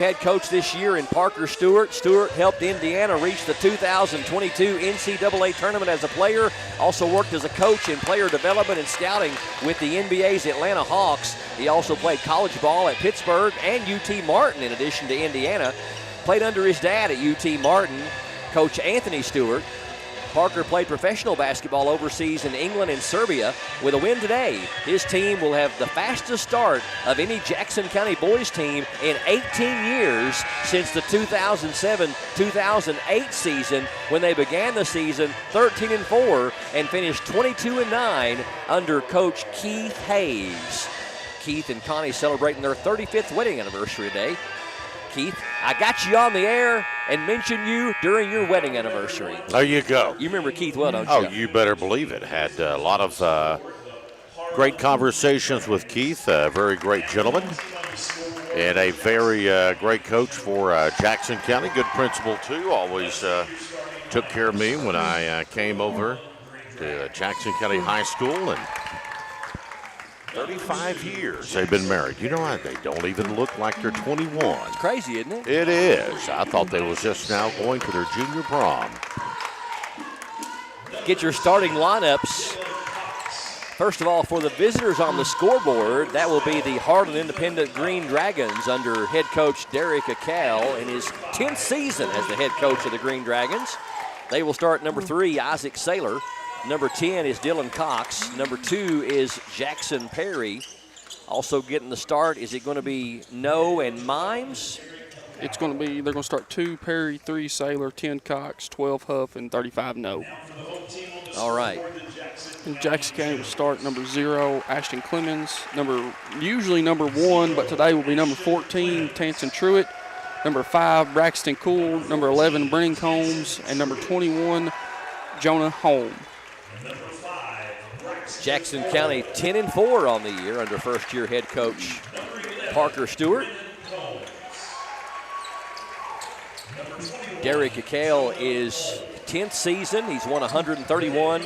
Head coach this year in Parker Stewart. Stewart helped Indiana reach the 2022 NCAA tournament as a player. Also worked as a coach in player development and scouting with the NBA's Atlanta Hawks. He also played college ball at Pittsburgh and UT Martin in addition to Indiana. Played under his dad at UT Martin, Coach Anthony Stewart. Parker played professional basketball overseas in England and Serbia. With a win today, his team will have the fastest start of any Jackson County boys team in 18 years since the 2007-2008 season, when they began the season 13-4 and finished 22-9 under Coach Keith Hayes. Keith and Connie celebrating their 35th wedding anniversary today. Keith, I got you on the air and mentioned you during your wedding anniversary. There you go. You remember Keith well, don't you? Oh, you better believe it. Had a lot of great conversations with Keith, a very great gentleman, and a very great coach for Jackson County. Good principal, too. Always took care of me when I came over to Jackson County High School, and 35 years they've been married. You know, they don't even look like they're 21. It's crazy, isn't it? It is. I thought they was just now going to their junior prom. Get your starting lineups. First of all, for the visitors on the scoreboard, that will be the Harlan Independent Green Dragons under head coach Derek Akal in his 10th season as the head coach of the Green Dragons. They will start number 3, Isaac Saylor. Number 10 is Dylan Cox. Number 2 is Jackson Perry. Also getting the start, is it going to be No and Mimes? It's going to be, they're going to start 2 Perry, 3 Saylor, 10 Cox, 12 Huff, and 35 No. All right. And Jackson County will start number 0, Ashton Clemens. Usually number 1, but today will be number 14, Tanson Truitt. Number 5, Braxton Cool. Number 11, Brennan Combs. And number 21, Jonah Holm. Jackson County 10-4 on the year under first-year head coach Parker Stewart. Derek Akal is 10th season. He's won 131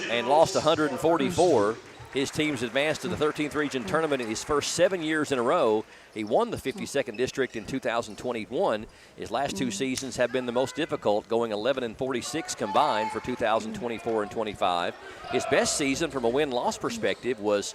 and lost 144. His team's advanced to the 13th region tournament in his first 7 years in a row. He won the 52nd district in 2021. His last 2 seasons have been the most difficult, going 11-46 combined for 2024 and 25. His best season from a win-loss perspective was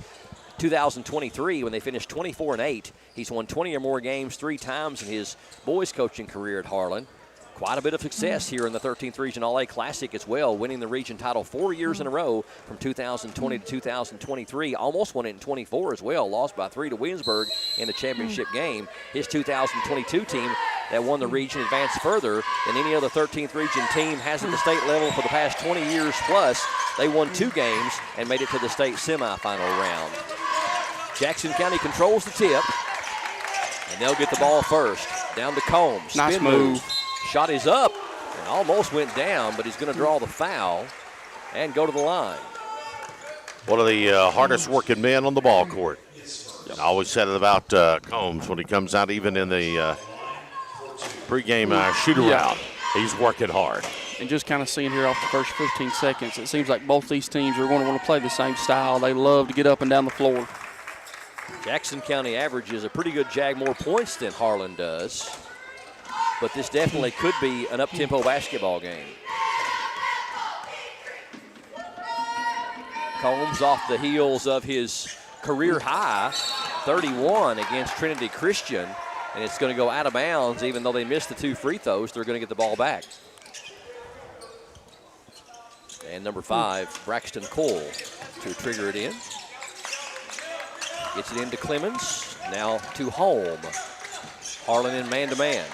2023 when they finished 24-8. He's won 20 or more games 3 times in his boys coaching career at Harlan. Quite a bit of success here in the 13th Region All-A Classic as well, winning the region title 4 years in a row from 2020 to 2023. Almost won it in 24 as well, lost by 3 to Williamsburg in the championship game. His 2022 team that won the region advanced further than any other 13th Region team has at the state level for the past 20 years plus. They won 2 games and made it to the state semifinal round. Jackson County controls the tip, and they'll get the ball first. Down to Combs. Nice move. Shot is up and almost went down, but he's going to draw the foul and go to the line. One of the hardest working men on the ball court. I always said it about Combs when he comes out, even in the pregame shoot-around. He's working hard. And just kind of seeing here off the first 15 seconds, it seems like both these teams are going to want to play the same style. They love to get up and down the floor. Jackson County averages a pretty good jag more points than Harlan does, but this definitely could be an up-tempo basketball game. Combs off the heels of his career high, 31 against Trinity Christian, and it's going to go out of bounds. Even though they missed the 2 free throws, they're going to get the ball back. And number 5, Braxton Cole to trigger it in. Gets it into Clemens, now to Holm. Harlan in man-to-man.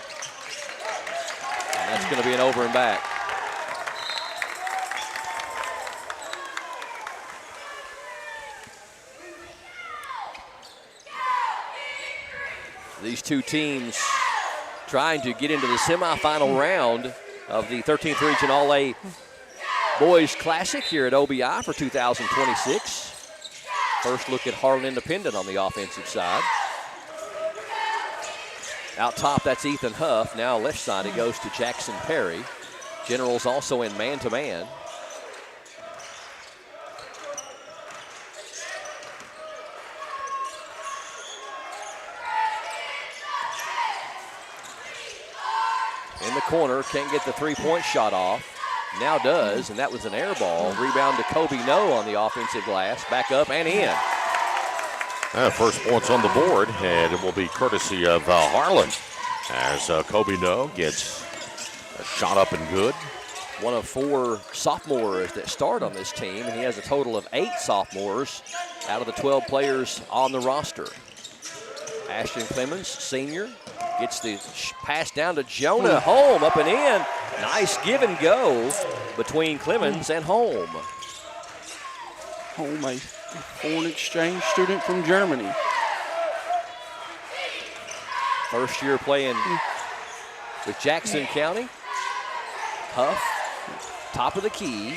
And that's going to be an over and back. These two teams trying to get into the semifinal round of the 13th Region All-A Boys Classic here at OBI for 2026. First look at Harlan Independent on the offensive side. Out top, that's Ethan Huff. Now left side, it goes to Jackson Perry. Generals also in man-to-man. in the corner, can't get the three-point shot off. Now does, and that was an air ball. Rebound to Kobe No on the offensive glass. Back up and in. First points on the board, and it will be courtesy of Harlan as Kobe No gets a shot up and good. One of 4 sophomores that start on this team, and he has a total of 8 sophomores out of the 12 players on the roster. Ashton Clemens, senior, gets the pass down to Jonah Holm, up and in. Nice give and go between Clemens and Holm. Holm, a foreign exchange student from Germany. First year playing with Jackson County. Huff, top of the key,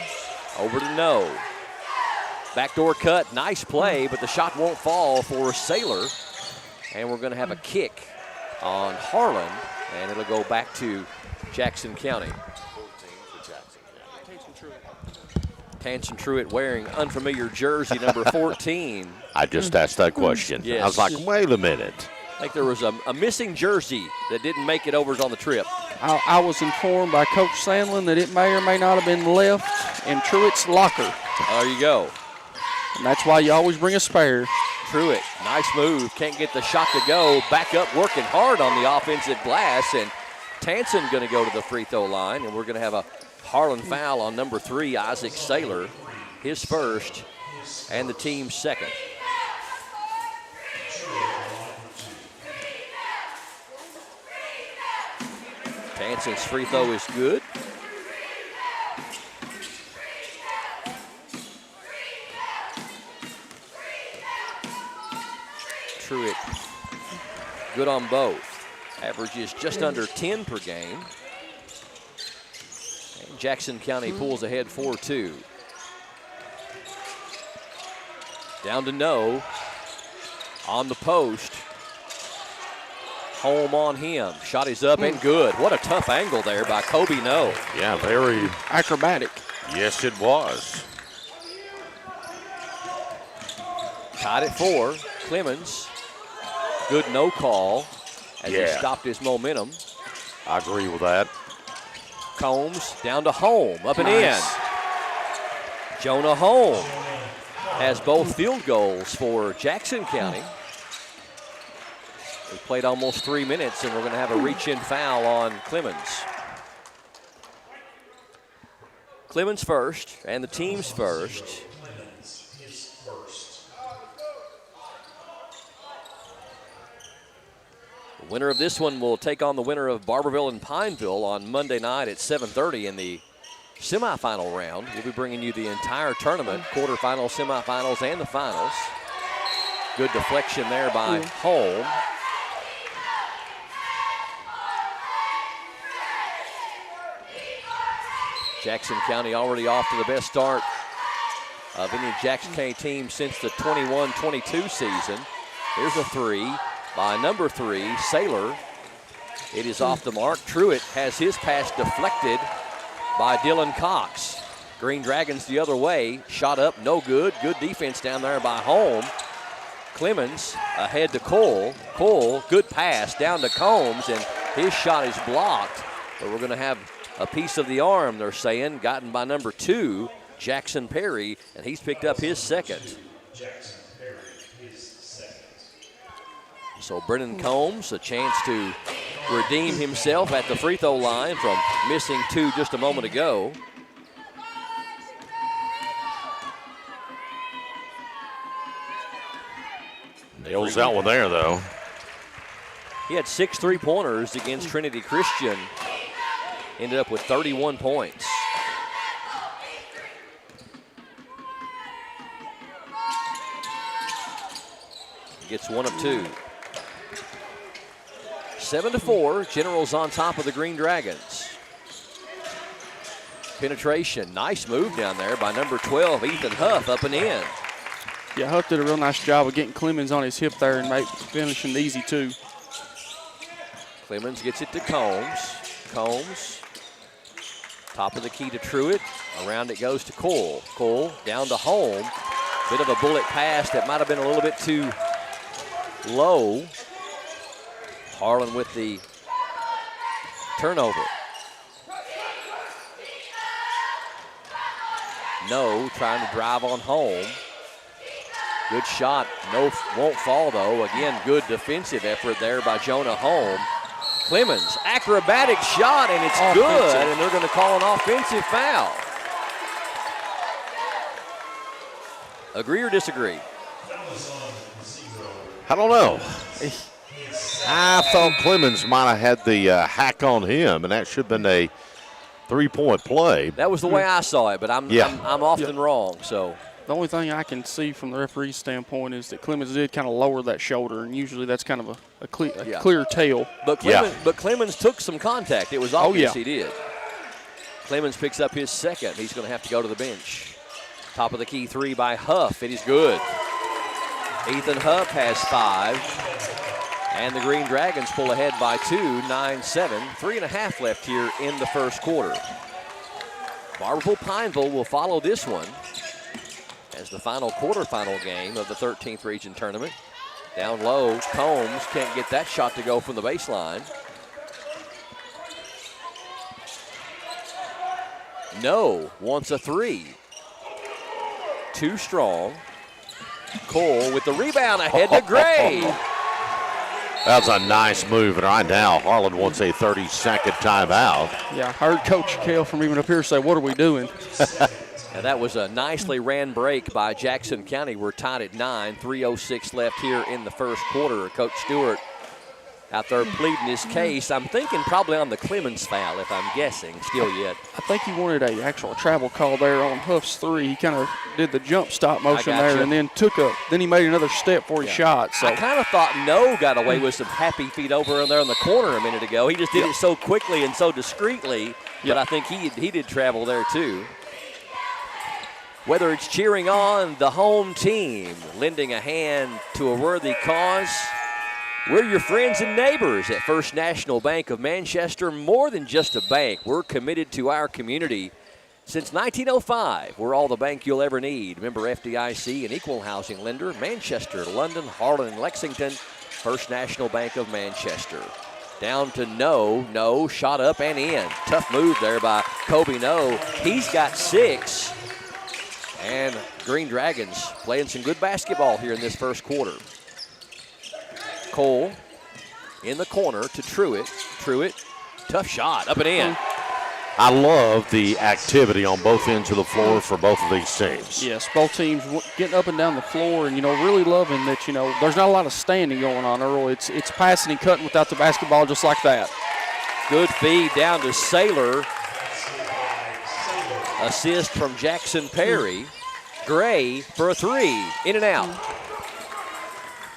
over to No. Backdoor cut, nice play, but the shot won't fall for Saylor. And we're going to have a kick on Harlan, and it'll go back to Jackson County. Tanson Truitt wearing unfamiliar jersey number 14. I just asked that question. Yes. I was like, wait a minute. I think there was a missing jersey that didn't make it over on the trip. I was informed by Coach Sandlin that it may or may not have been left in Truitt's locker. There you go. And that's why you always bring a spare. Truitt, nice move. Can't get the shot to go. Back up, working hard on the offensive glass. And Tanson going to go to the free throw line. And we're going to have a Harlan foul on number 3, Isaac Saylor. His first and the team's second. Tanson's free throw is good. Truitt, good on both. Averages just under 10 per game. And Jackson County pulls ahead 4-2. Down to No. On the post. Holm on him. Shot is up and good. What a tough angle there by Kobe No. Yeah, very acrobatic. Yes, it was. Tied at 4. Clemens. Good no call as he stopped his momentum. I agree with that. Combs down to Holm. Up and in. Jonah Holm has both field goals for Jackson County. We played almost 3 minutes, and we're going to have a reach-in foul on Clemens. Clemens first, and the team's first. The winner of this one will take on the winner of Barberville and Pineville on Monday night at 7:30 in the semifinal round. We'll be bringing you the entire tournament, quarterfinals, semifinals, and the finals. Good deflection there by Holm. Jackson County already off to the best start of any Jackson County team since the 21-22 season. Here's a 3 by number 3, Saylor. It is off the mark. Truitt has his pass deflected by Dylan Cox. Green Dragons the other way. Shot up, no good. Good defense down there by Holm. Clemens ahead to Cole. Cole, good pass down to Combs, and his shot is blocked. But we're going to have a piece of the arm, they're saying, gotten by number 2, Jackson Perry, and he's picked up his second. So Brennan Combs, a chance to redeem himself at the free throw line from missing 2 just a moment ago. Nails that one there, though. He had 6 3-pointers against Trinity Christian. Ended up with 31 points. He gets 1 of 2. 7-4, Generals on top of the Green Dragons. Penetration, nice move down there by number 12, Ethan Huff, up and in. Yeah, Huff did a real nice job of getting Clemens on his hip there and finishing easy too. Clemens gets it to Combs. Combs, top of the key to Truitt. Around it goes to Cole. Cole down to Holm. Bit of a bullet pass that might have been a little bit too low. Harlan with the turnover. No, trying to drive on home. Good shot. No, won't fall though. Again, good defensive effort there by Jonah Holm. Clemens, acrobatic shot, and it's good, and they're going to call an offensive foul. Agree or disagree? I don't know. I thought Clemens might have had the hack on him, and that should have been a 3-point play. That was the way I saw it, but I'm often wrong. So the only thing I can see from the referee's standpoint is that Clemens did kind of lower that shoulder, and usually that's kind of a clear tail. But Clemens took some contact. It was obvious he did. Clemens picks up his second. He's going to have to go to the bench. Top of the key three by Huff. It is good. Ethan Huff has 5. And the Green Dragons pull ahead by 2, 9-7. 3.5 left here in the first quarter. Barberville-Pineville will follow this one as the final quarterfinal game of the 13th region tournament. Down low, Combs can't get that shot to go from the baseline. No, wants a 3. Too strong. Cole with the rebound ahead to Gray. That was a nice move, and right now Harlan wants a 30-second timeout. Yeah, I heard Coach Kale from even up here say, what are we doing? Now that was a nicely ran break by Jackson County. We're tied at 9, 3:06 left here in the first quarter. Coach Stewart out there pleading his case. I'm thinking probably on the Clemens foul, if I'm guessing, still yet. I think he wanted a actual travel call there on Huff's 3. He kind of did the jump stop motion there and then then he made another step before he shot. So I kind of thought No got away with some happy feet over there in the corner a minute ago. He just did it so quickly and so discreetly, but I think he did travel there too. Whether it's cheering on the home team, lending a hand to a worthy cause, we're your friends and neighbors at First National Bank of Manchester. More than just a bank, we're committed to our community. Since 1905, we're all the bank you'll ever need. Member FDIC, an equal housing lender. Manchester, London, Harlan, and Lexington. First National Bank of Manchester. Down to No, shot up and in. Tough move there by Kobe No. He's got 6. And Green Dragons playing some good basketball here in this first quarter. Cole in the corner to Truitt. Truitt, tough shot, up and in. I love the activity on both ends of the floor for both of these teams. Yes, both teams getting up and down the floor and, really loving that, there's not a lot of standing going on, Earl. It's passing and cutting without the basketball just like that. Good feed down to Saylor. Assist from Jackson Perry. Gray for a 3, in and out.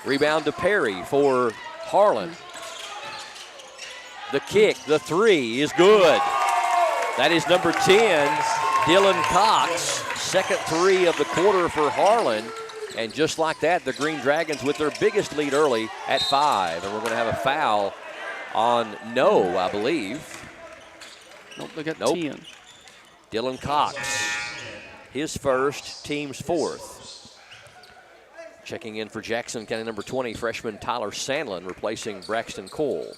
Rebound to Perry for Harlan. The kick, the 3 is good. That is number 10, Dylan Cox. Second 3 of the quarter for Harlan. And just like that, the Green Dragons with their biggest lead early at 5. And we're going to have a foul on No, I believe. Nope, they got 10. Dylan Cox, his first, team's 4th. Checking in for Jackson County, number 20, freshman Tyler Sandlin, replacing Braxton Cole.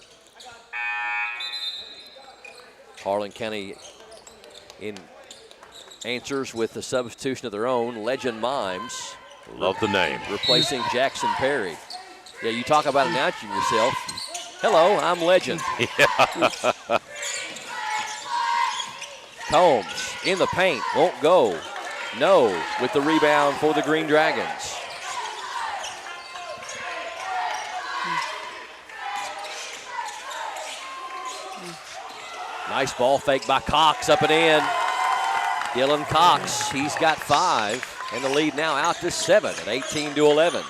Harlan County in answers with the substitution of their own, Legend Mimes. Love the name. Replacing Jackson Perry. Yeah, you talk about announcing yourself. Hello, I'm Legend. Combs in the paint, won't go. No, with the rebound for the Green Dragons. Nice ball fake by Cox, up and in. Dylan Cox, he's got 5, and the lead now out to 7 at 18-11.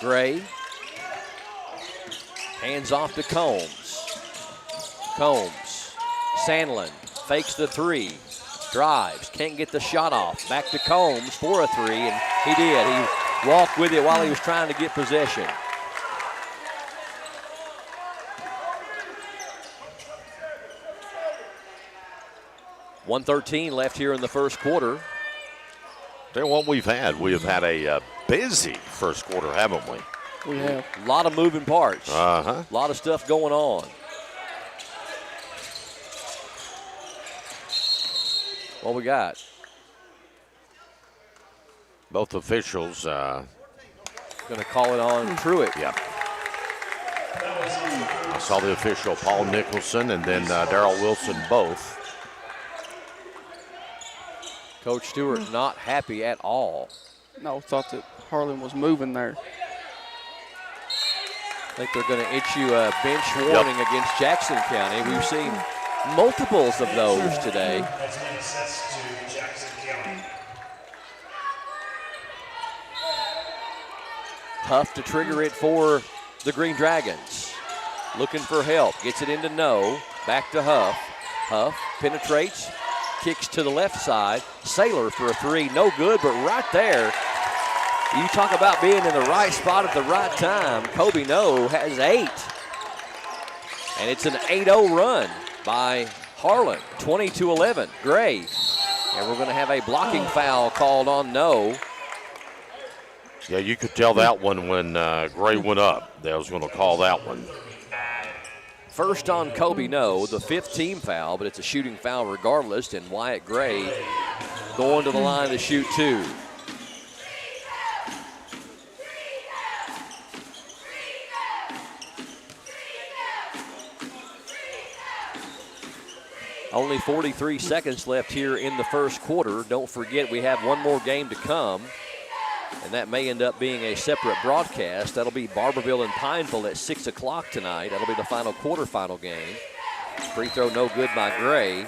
Gray. Hands off to Combs. Combs. Sandlin fakes the 3. Drives. Can't get the shot off. Back to Combs for a 3, and he did. He walked with it while he was trying to get possession. .113 left here in the first quarter. Tell you what we've had. We have had a busy first quarter, haven't we? We have. A lot of moving parts. A lot of stuff going on. What we got? Both officials. Going to call it on Truitt. Yep. I saw the official, Paul Nicholson, and then Darrell Wilson both. Coach Stewart not happy at all. No, thought that Harlan was moving there. I think they're going to issue a bench warning against Jackson County. We've seen multiples of those today. Huff to trigger it for the Green Dragons. Looking for help. Gets it into No. Back to Huff. Huff penetrates. Kicks to the left side. Saylor for a three. No good, but right there, you talk about being in the right spot at the right time. Kobe No has 8. And it's an 8-0 run by Harlan. 20-11. Gray. And we're going to have a blocking foul called on No. Yeah, you could tell that one when Gray went up. They was going to call that one. First on Kobe No, the 5th team foul, but it's a shooting foul regardless, and Wyatt Gray going to the line to shoot 2. Only 43 seconds left here in the first quarter. Don't forget we have one more game to come, and that may end up being a separate broadcast. That'll be Barberville and Pineville at 6 o'clock tonight. That'll be the final quarterfinal game. Free throw no good by Gray.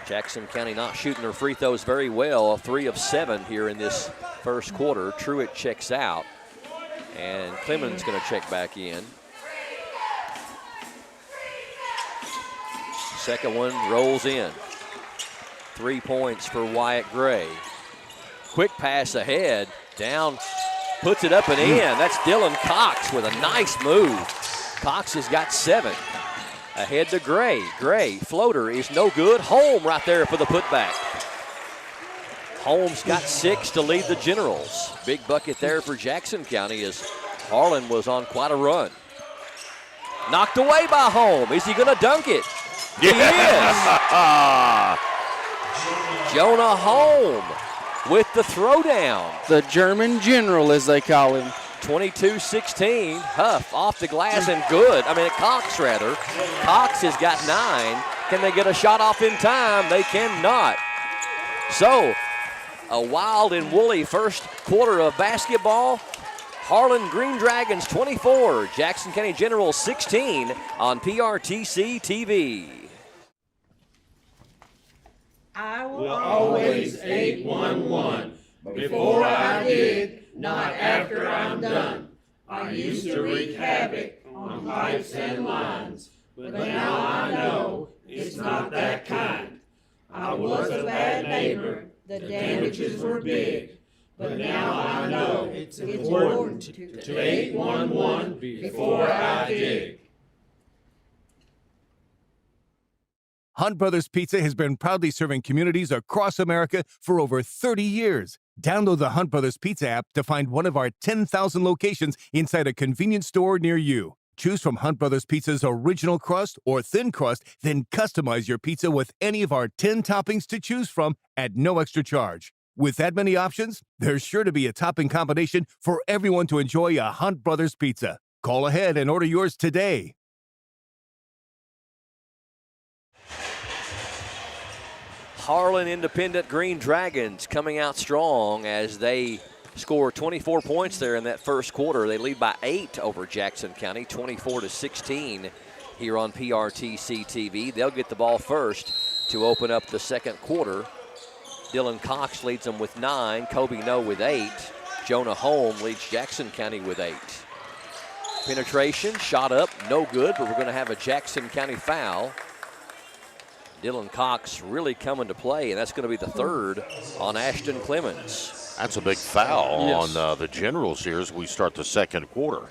Jackson County not shooting their free throws very well. 3 of 7 here in this first quarter. Truitt checks out, and Clemens going to check back in. Second one rolls in. 3 points for Wyatt Gray. Quick pass ahead, down, puts it up and in. That's Dylan Cox with a nice move. Cox has got 7. Ahead to Gray. Gray, floater is no good. Holm right there for the putback. Holmes got 6 to lead the Generals. Big bucket there for Jackson County as Harlan was on quite a run. Knocked away by Holm. Is he going to dunk it? He is. Jonah Holm with the throwdown. The German General, as they call him. 22-16. Huff off the glass and good. Cox rather. Cox has got 9. Can they get a shot off in time? They cannot. So, a wild and woolly first quarter of basketball. Harlan Green Dragons 24, Jackson County Generals 16 on PRTC TV. I will always 811. Before I dig, not after I'm done. I used to wreak havoc on pipes and lines, but now I know it's not that kind. I was a bad neighbor, the damages were big, but now I know it's important to 811 before I dig. Hunt Brothers Pizza has been proudly serving communities across America for over 30 years. Download the Hunt Brothers Pizza app to find one of our 10,000 locations inside a convenience store near you. Choose from Hunt Brothers Pizza's original crust or thin crust, then customize your pizza with any of our 10 toppings to choose from at no extra charge. With that many options, there's sure to be a topping combination for everyone to enjoy a Hunt Brothers Pizza. Call ahead and order yours today. Harlan Independent Green Dragons coming out strong as they score 24 points there in that first quarter. They lead by 8 over Jackson County, 24-16 here on PRTC TV. They'll get the ball first to open up the second quarter. Dylan Cox leads them with 9, Kobe No with 8. Jonah Holm leads Jackson County with 8. Penetration, shot up, no good, but we're going to have a Jackson County foul. Dylan Cox really coming to play, and that's going to be the 3rd on Ashton Clemens. That's a big foul on the Generals here as we start the second quarter.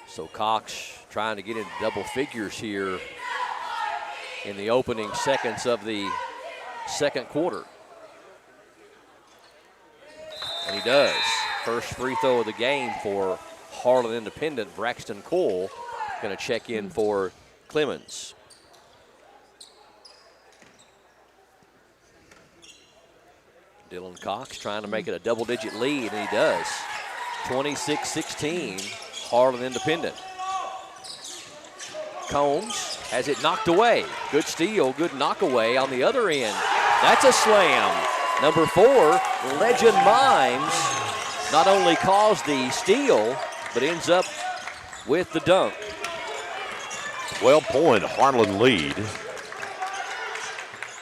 So Cox trying to get into double figures here in the opening seconds of the second quarter. And he does. First free throw of the game for Harlan Independent. Braxton Cole going to check in for Clemens. Dylan Cox trying to make it a double-digit lead, and he does. 26-16, Harlan Independent. Combs has it knocked away. Good steal, good knockaway on the other end. That's a slam. Number 4, Legend Mimes, not only caused the steal, but ends up with the dunk. 12-point Harlan lead.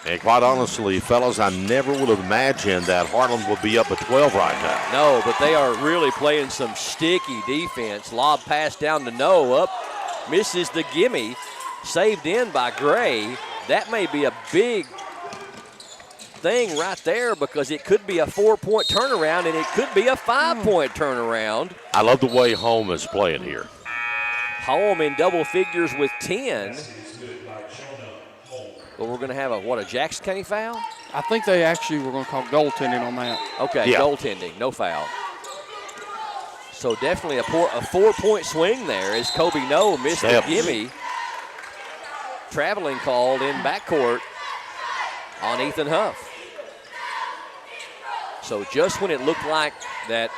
And quite honestly, fellas, I never would have imagined that Harlan would be up at 12 right now. No, but they are really playing some sticky defense. Lob pass down to No, up, misses the gimme, saved in by Gray. That may be a big thing right there because it could be a 4-point turnaround and it could be a 5-point turnaround. I love the way Home is playing here. Home in double figures with 10. But we're going to have a Jackson County foul? I think they actually were going to call goaltending on that. Okay, yeah. Goaltending, no foul. So definitely a 4-point swing there as Kobe No missed the gimme. Traveling called in backcourt on Ethan Huff. So just when it looked like that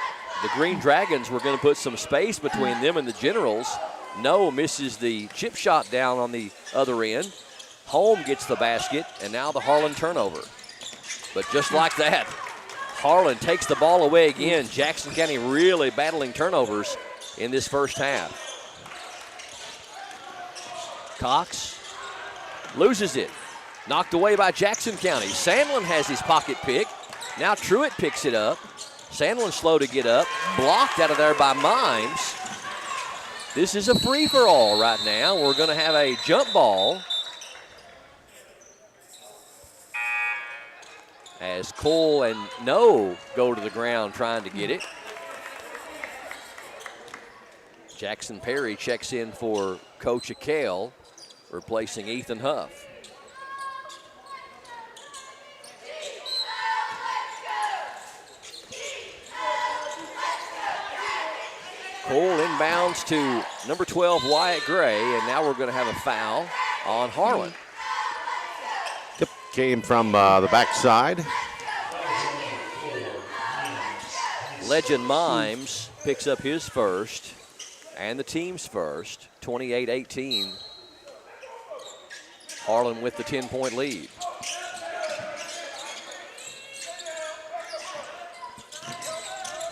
the Green Dragons were going to put some space between them and the Generals, No misses the chip shot down on the other end. Home gets the basket, and now the Harlan turnover. But just like that, Harlan takes the ball away again. Jackson County really battling turnovers in this first half. Cox loses it. Knocked away by Jackson County. Sandlin has his pocket pick. Now Truitt picks it up. Sandlin's slow to get up. Blocked out of there by Mimes. This is a free-for-all right now. We're going to have a jump ball as Cole and No go to the ground trying to get it. Jackson Perry checks in for Coach Akale, replacing Ethan Huff. Cole inbounds to number 12, Wyatt Gray, and now we're going to have a foul on Harlan. Yep, came from the backside. Legend Mimes picks up his first and the team's first, 28-18. Harlan with the 10-point lead.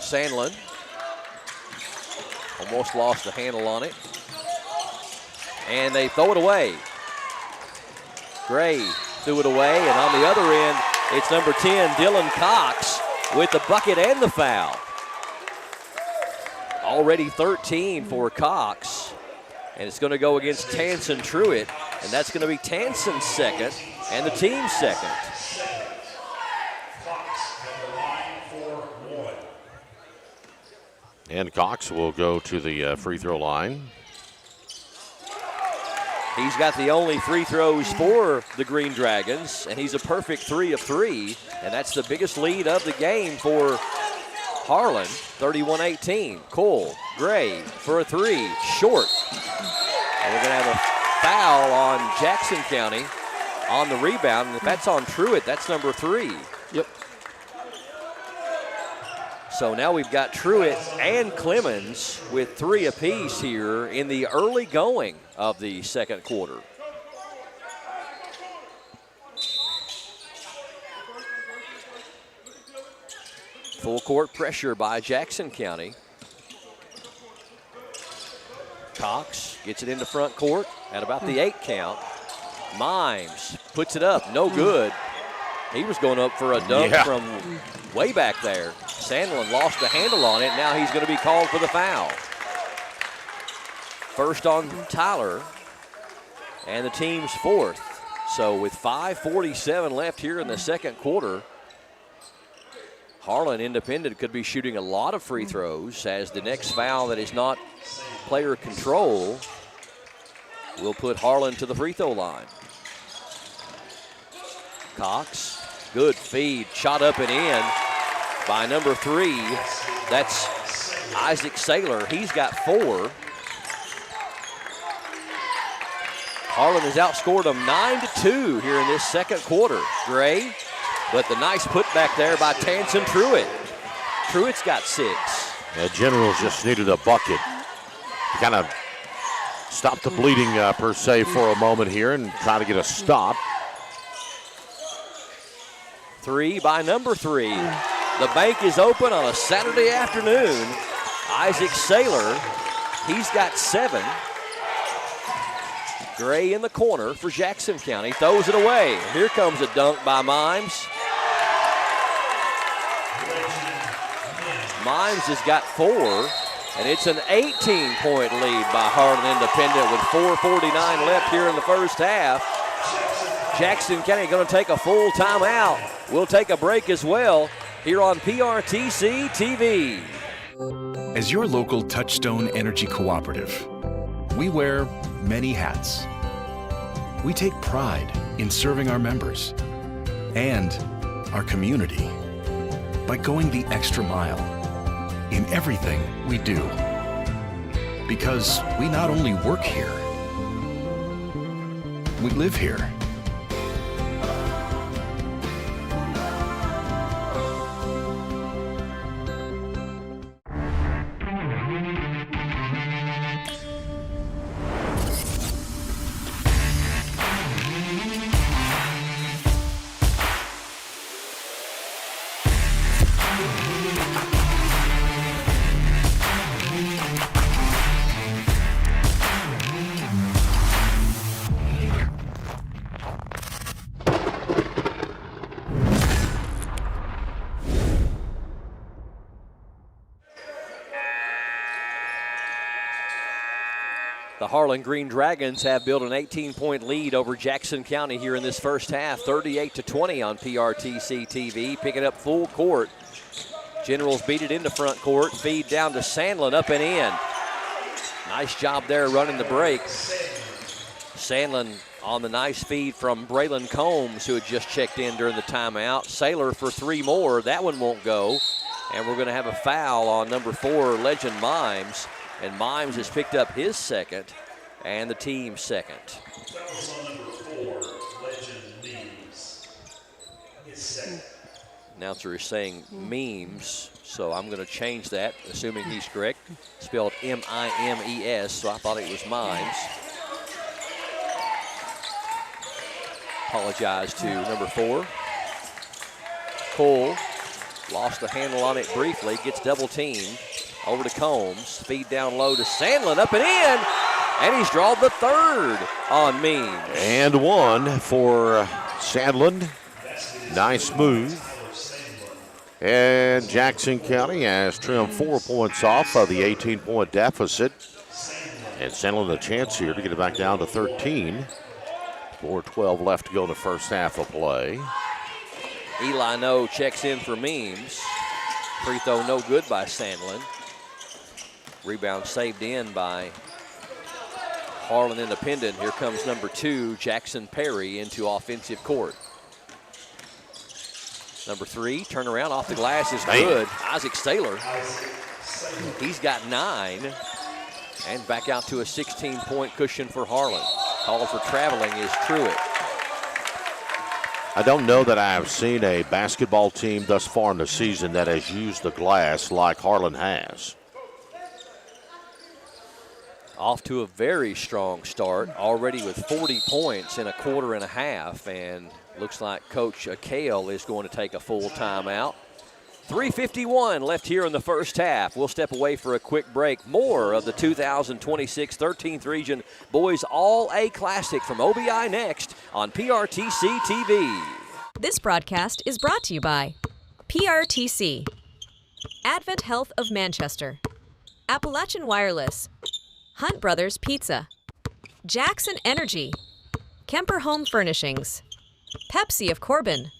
Sandlin almost lost the handle on it. And they throw it away. Gray threw it away, and on the other end, it's number 10, Dylan Cox, with the bucket and the foul. Already 13 for Cox, and it's going to go against Tansen Truitt, and that's going to be Tansen's second and the team's second. And Cox will go to the free throw line. He's got the only free throws for the Green Dragons, and he's a perfect 3 of 3, and that's the biggest lead of the game for Harlan, 31-18. Cole, Gray for a 3, short. And we're going to have a foul on Jackson County on the rebound, and if that's on Truitt, that's number 3. Yep. So now we've got Truitt and Clemens with 3 apiece here in the early going of the second quarter. Full court pressure by Jackson County. Cox gets it into front court at about the 8 count. Mimes puts it up, no good. He was going up for a dunk from way back there. Sandlin lost the handle on it. Now he's going to be called for the foul. First on Tyler, and the team's fourth. So with 5:47 left here in the second quarter, Harlan Independent could be shooting a lot of free throws, as the next foul that is not player control will put Harlan to the free throw line. Cox, good feed, shot up and in by number 3. That's Isaac Saylor. He's got 4. Harlan has outscored them 9-2 here in this second quarter. Gray But the nice putback there by Tansen Truitt. Truitt's got 6. Generals just needed a bucket to kind of stop the bleeding per se for a moment here and try to get a stop. 3 by number 3. The bank is open on a Saturday afternoon. Isaac Saylor, he's got 7. Gray in the corner for Jackson County, throws it away. Here comes a dunk by Mimes. Mimes has got 4, and it's an 18-point lead by Harlan Independent with 4:49 left here in the first half. Jackson County going to take a full timeout. We'll take a break as well here on PRTC TV. As your local Touchstone Energy Cooperative, we wear many hats. We take pride in serving our members and our community by going the extra mile in everything we do. Because we not only work here, we live here. The Harlan Green Dragons have built an 18-point lead over Jackson County here in this first half, 38-20 on PRTC TV. Picking up full court. Generals beat it into front court. Feed down to Sandlin, up and in. Nice job there running the break. Sandlin on the nice feed from Braylon Combs, who had just checked in during the timeout. Saylor for 3 more. That one won't go. And we're going to have a foul on number 4, Legend Mimes. And Mimes has picked up his second and the team's second. That was on number 4, Legend Mimes. His second. Announcer is saying memes, so I'm going to change that, assuming he's correct. Spelled M-I-M-E-S, so I thought it was Mimes. Apologize to number 4. Cole lost the handle on it briefly, gets double teamed. Over to Combs, feed down low to Sandlin, up and in, and he's drawn the 3rd on Means. And 1 for Sandlin. Nice move. And Jackson County has trimmed 4 points off of the 18-point deficit. And Sandlin a chance here to get it back down to 13. 4:12 left to go in the first half of play. Eli No checks in for Means. Free throw no good by Sandlin. Rebound saved in by Harlan Independent. Here comes number 2, Jackson Perry, into offensive court. Number 3, turnaround off the glass is good. Isaac Saylor, he's got 9. And back out to a 16-point cushion for Harlan. Call for traveling is Truitt. I don't know that I have seen a basketball team thus far in the season that has used the glass like Harlan has. Off to a very strong start, already with 40 points in a quarter and a half, and looks like Coach Akale is going to take a full timeout. 3:51 left here in the first half. We'll step away for a quick break. More of the 2026 13th Region Boys All-A Classic from OBI next on PRTC TV. This broadcast is brought to you by PRTC, Advent Health of Manchester, Appalachian Wireless, Hunt Brothers Pizza, Jackson Energy, Kemper Home Furnishings, Pepsi of Corbin,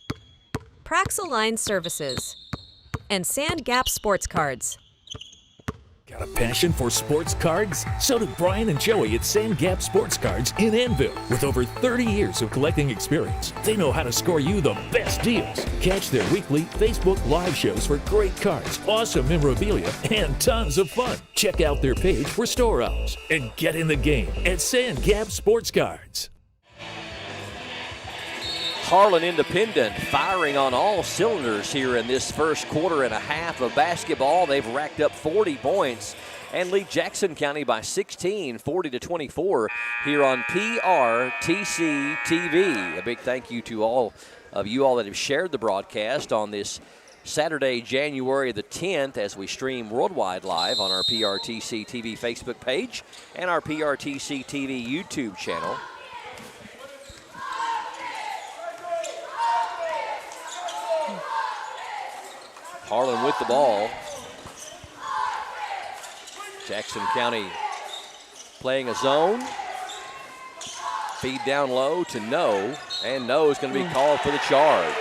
Praxel Line Services, and Sand Gap Sports Cards. Got a passion for sports cards? So do Brian and Joey at Sand Gap Sports Cards in Annville. With over 30 years of collecting experience, they know how to score you the best deals. Catch their weekly Facebook Live shows for great cards, awesome memorabilia, and tons of fun. Check out their page for store hours and get in the game at Sand Gap Sports Cards. Harlan Independent firing on all cylinders here in this first quarter and a half of basketball. They've racked up 40 points and lead Jackson County by 16, 40-24 here on PRTC TV. A big thank you to all of you all that have shared the broadcast on this Saturday, January the 10th, as we stream worldwide live on our PRTC TV Facebook page and our PRTC TV YouTube channel. Harlan with the ball. Jackson County playing a zone. Feed down low to No, and No is going to be called for the charge.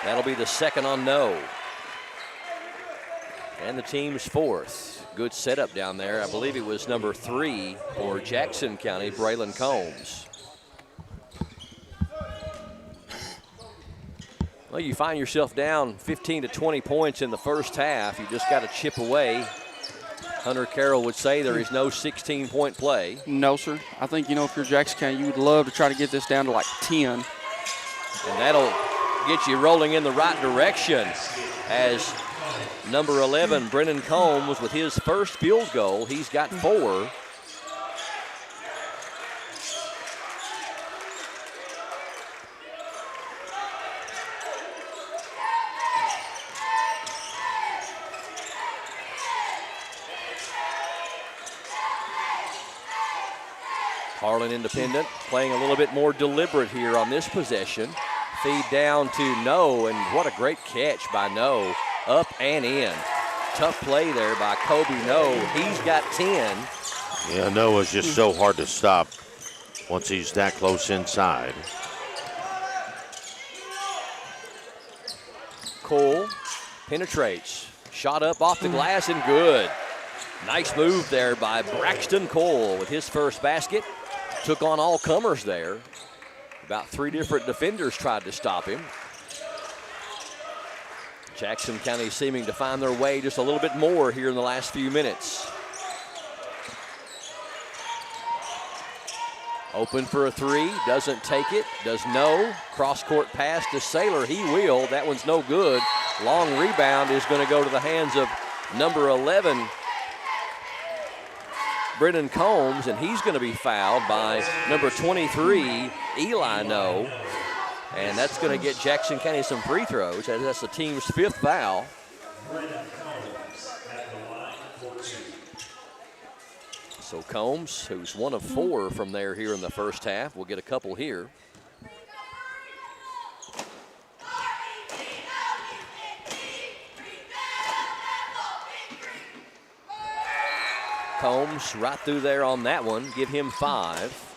That'll be the second on No. And the team's fourth. Good setup down there. I believe it was number 3 for Jackson County, Braylon Combs. Well, you find yourself down 15 to 20 points in the first half. You just got to chip away. Hunter Carroll would say there is no 16-point play. No, sir. I think, if you're Jackson County, you would love to try to get this down to like 10. And that'll get you rolling in the right direction as number 11, Brennan Combs, with his first field goal. He's got 4. Harlan Independent playing a little bit more deliberate here on this possession. Feed down to No, and what a great catch by No. Up and in. Tough play there by Kobe No. He's got 10. Yeah, No is just so hard to stop once he's that close inside. Cole penetrates. Shot up off the glass and good. Nice move there by Braxton Cole with his first basket. Took on all comers there. About 3 different defenders tried to stop him. Jackson County seeming to find their way just a little bit more here in the last few minutes. Open for a 3, doesn't take it, does No. Cross-court pass to Saylor, he will. That one's no good. Long rebound is going to go to the hands of number 11, Brennan Combs, and he's going to be fouled by number 23, Eli No. And that's going to get Jackson County some free throws. That's the team's 5th foul. So Combs, who's 1 of 4 from there here in the first half, will get a couple here. Combs right through there on that one. Give him 5.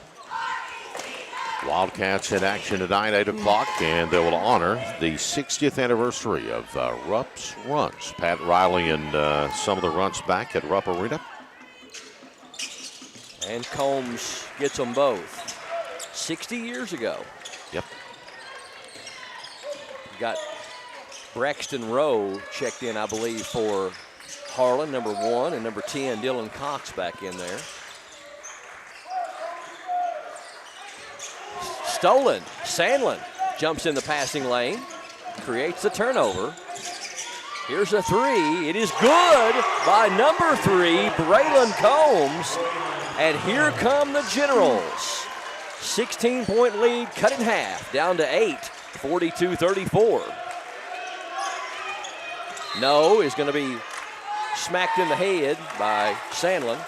Wildcats in action tonight, 8 o'clock, and they will honor the 60th anniversary of Rupp's Runts. Pat Riley and some of the Runts back at Rupp Arena. And Combs gets them both. 60 years ago. Yep. Got Braxton Rowe checked in, I believe, for Harlan, number 1, and number 10, Dylan Cox back in there. Stolen. Sandlin jumps in the passing lane, creates the turnover. Here's a 3. It is good by number 3, Braylon Combs. And here come the Generals. 16-point lead, cut in half, down to 8, 42-34. No is going to be smacked in the head by Sandlin.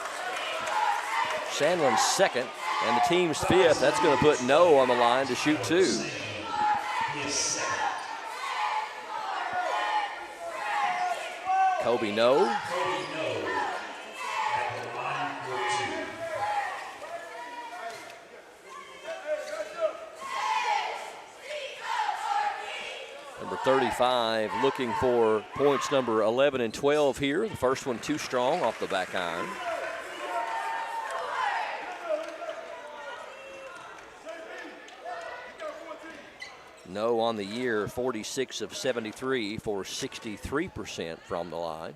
Sandlin's second, and the team's 5th. That's going to put No on the line to shoot 2. Kobe No. Number 35 looking for points number 11 and 12 here. The first one too strong off the back iron. No on the year, 46 of 73 for 63% from the line.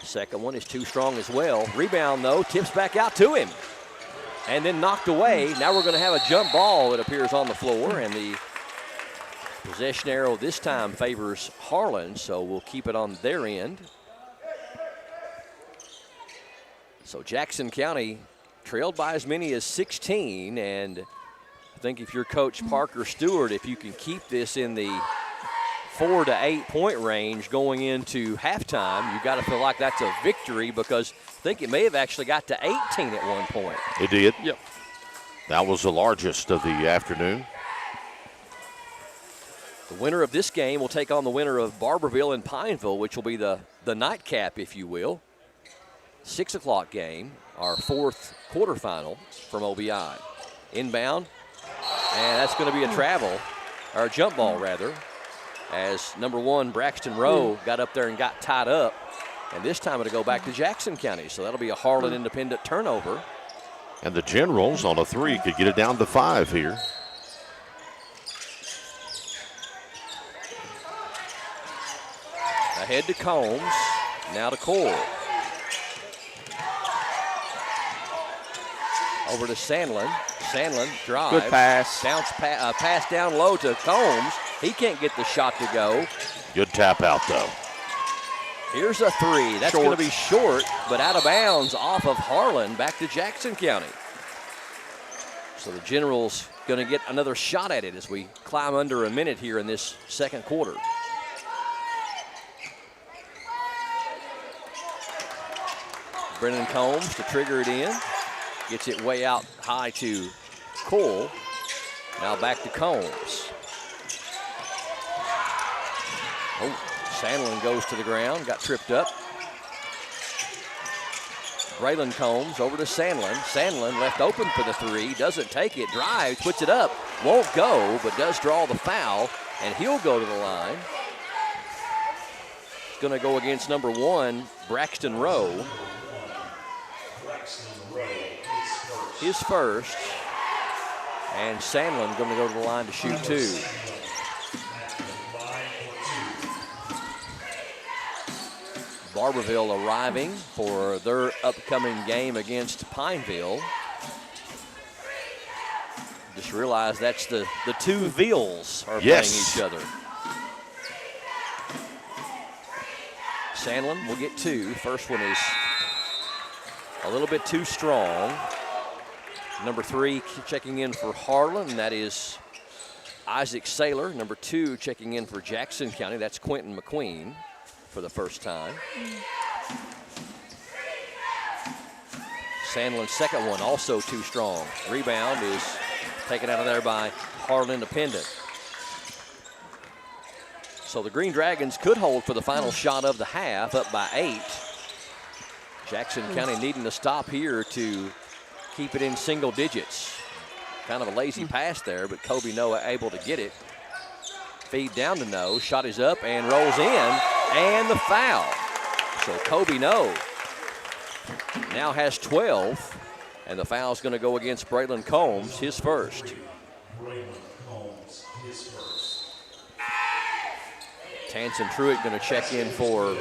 Second one is too strong as well. Rebound, though, tips back out to him. and then knocked away. Now we're going to have a jump ball that appears on the floor, and the possession arrow this time favors Harlan, so we'll keep it on their end. So Jackson County trailed by as many as 16, and I think if you're Coach Parker Stewart, if you can keep this in the 4 to 8 point range going into halftime, you got to feel like that's a victory, because I think it may have actually got to 18 at one point. It did. Yep. That was the largest of the afternoon. The winner of this game will take on the winner of Barberville and Pineville, which will be the nightcap, if you will. 6 o'clock game, our 4th quarterfinal from OBI. Inbound, and that's going to be a travel, or a jump ball rather, as number 1 Braxton Rowe got up there and got tied up, and this time it'll go back to Jackson County, so that'll be a Harlan Independent turnover. And the Generals on a 3 could get it down to 5 here. Ahead to Combs, now to Cole. Over to Sandlin. Sandlin drives. Good pass. Bounce pass down low to Combs. He can't get the shot to go. Good tap out, though. Here's a 3. That's going to be short, but out of bounds off of Harlan, back to Jackson County. So the Generals going to get another shot at it as we climb under a minute here in this second quarter. Brennan Combs to trigger it in. Gets it way out high to Cole. Now back to Combs. Oh, Sandlin goes to the ground, got tripped up. Braylon Combs over to Sandlin. Sandlin left open for the 3, doesn't take it, drives, puts it up, won't go, but does draw the foul, and he'll go to the line. It's going to go against number 1, Braxton Rowe. His first, and Sandlin going to go to the line to shoot 2. Barberville arriving for their upcoming game against Pineville. Just realized that's the 2 Villes are playing each other. Sandlin will get 2. First one is a little bit too strong. Number 3 checking in for Harlan, and that is Isaac Saylor. Number 2 checking in for Jackson County, that's Quentin McQueen for the first time. Sandlin's second one also too strong. Rebound is taken out of there by Harlan Independent. So the Green Dragons could hold for the final shot of the half, up by 8. Jackson County needing to stop here to keep it in single digits. Kind of a lazy pass there, but Kobe Noah able to get it. Feed down to Noah, shot is up and rolls in, and the foul. So Kobe Noah now has 12, and the foul's going to go against Braylon Combs, his first. Tanson Truitt going to check in for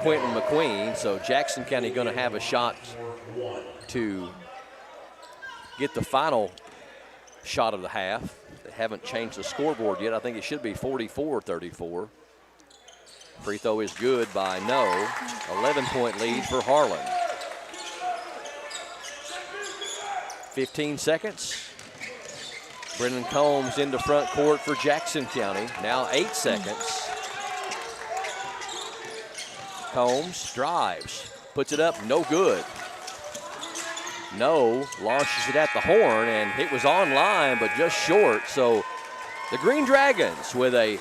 Quentin McQueen, so Jackson County going to have a shot to get the final shot of the half. They haven't changed the scoreboard yet. I think it should be 44-34. Free throw is good by No. 11-point lead for Harlan. 15 seconds. Brendan Combs into front court for Jackson County. Now 8 seconds. Combs drives, puts it up, no good. No, launches it at the horn, and it was online, but just short. So the Green Dragons with a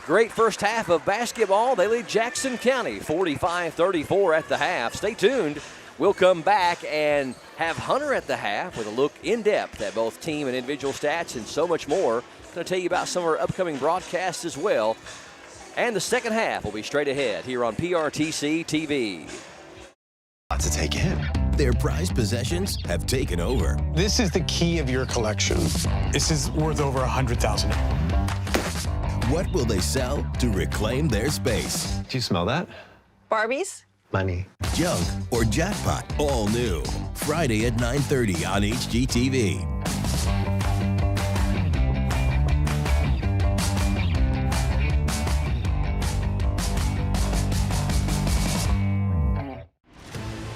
great first half of basketball. They lead Jackson County 45-34 at the half. Stay tuned. We'll come back and have Hunter at the half with a look in depth at both team and individual stats and so much more. Going to tell you about some of our upcoming broadcasts as well. And the second half will be straight ahead here on PRTC TV. Lot to take in. Their prized possessions have taken over. This is the key of your collection. This is worth over $100,000. What will they sell to reclaim their space? Do you smell that? Barbies? money, junk, or jackpot. All new. Friday at 9:30 on HGTV.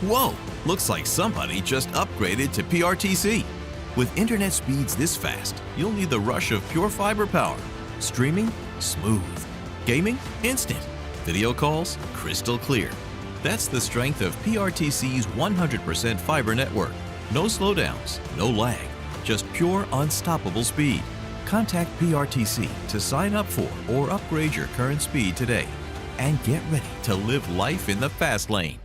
Whoa, looks like somebody just upgraded to PRTC. With internet speeds this fast, you'll need the rush of pure fiber power. Streaming? Smooth. Gaming? Instant. Video calls? Crystal clear. That's the strength of PRTC's 100% fiber network. No slowdowns, no lag, just pure unstoppable speed. Contact PRTC to sign up for or upgrade your current speed today. And get ready to live life in the fast lane.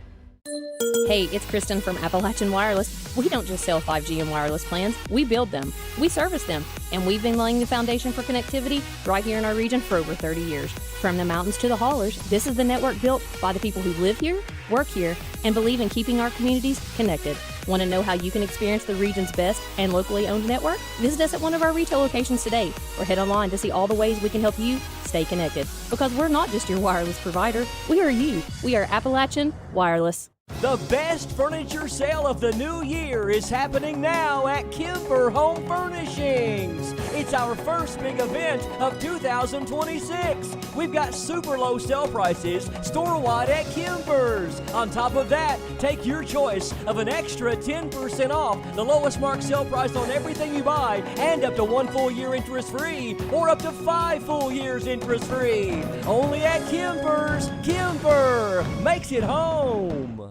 Hey, it's Kristen from Appalachian Wireless. We don't just sell 5G and wireless plans, we build them, we service them, and we've been laying the foundation for connectivity right here in our region for over 30 years. From the mountains to the hollers, this is the network built by the people who live here, work here, and believe in keeping our communities connected. Want to know how you can experience the region's best and locally owned network? Visit us at one of our retail locations today, or head online to see all the ways we can help you stay connected. Because we're not just your wireless provider, we are you. We are Appalachian Wireless. The best furniture sale of the new year is happening now at Kemper Home Furnishings. It's our first big event of 2026. We've got super low sale prices store-wide at Kemper's. On top of that, take your choice of an extra 10% off the lowest marked sale price on everything you buy, and up to 1 full year interest-free, or up to 5 full years interest-free. Only at Kemper's. Kemper makes it home.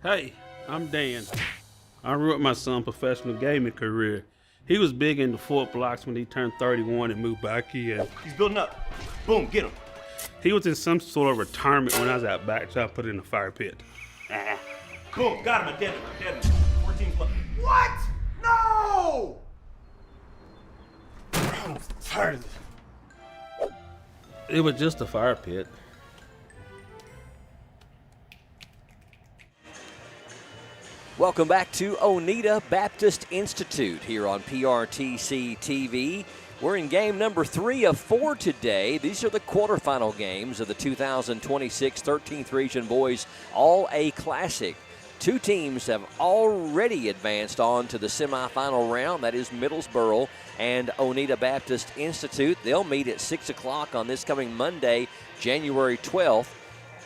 Hey, I'm Dan. I wrote my son's professional gaming career. He was big into Fort Blocks when he turned 31 and moved back here. He's building up. Boom, get him. He was in some sort of retirement when I was out back, so I put it in the fire pit. Boom, got him, I'm dead. 14 plus. What? No! I'm tired of this. It was just a fire pit. Welcome back to Oneida Baptist Institute here on PRTC TV. We're in game number 3 of 4 today. These are the quarterfinal games of the 2026 13th Region Boys All-A Classic. 2 teams have already advanced on to the semifinal round. That is Middlesboro and Oneida Baptist Institute. They'll meet at 6 o'clock on this coming Monday, January 12th.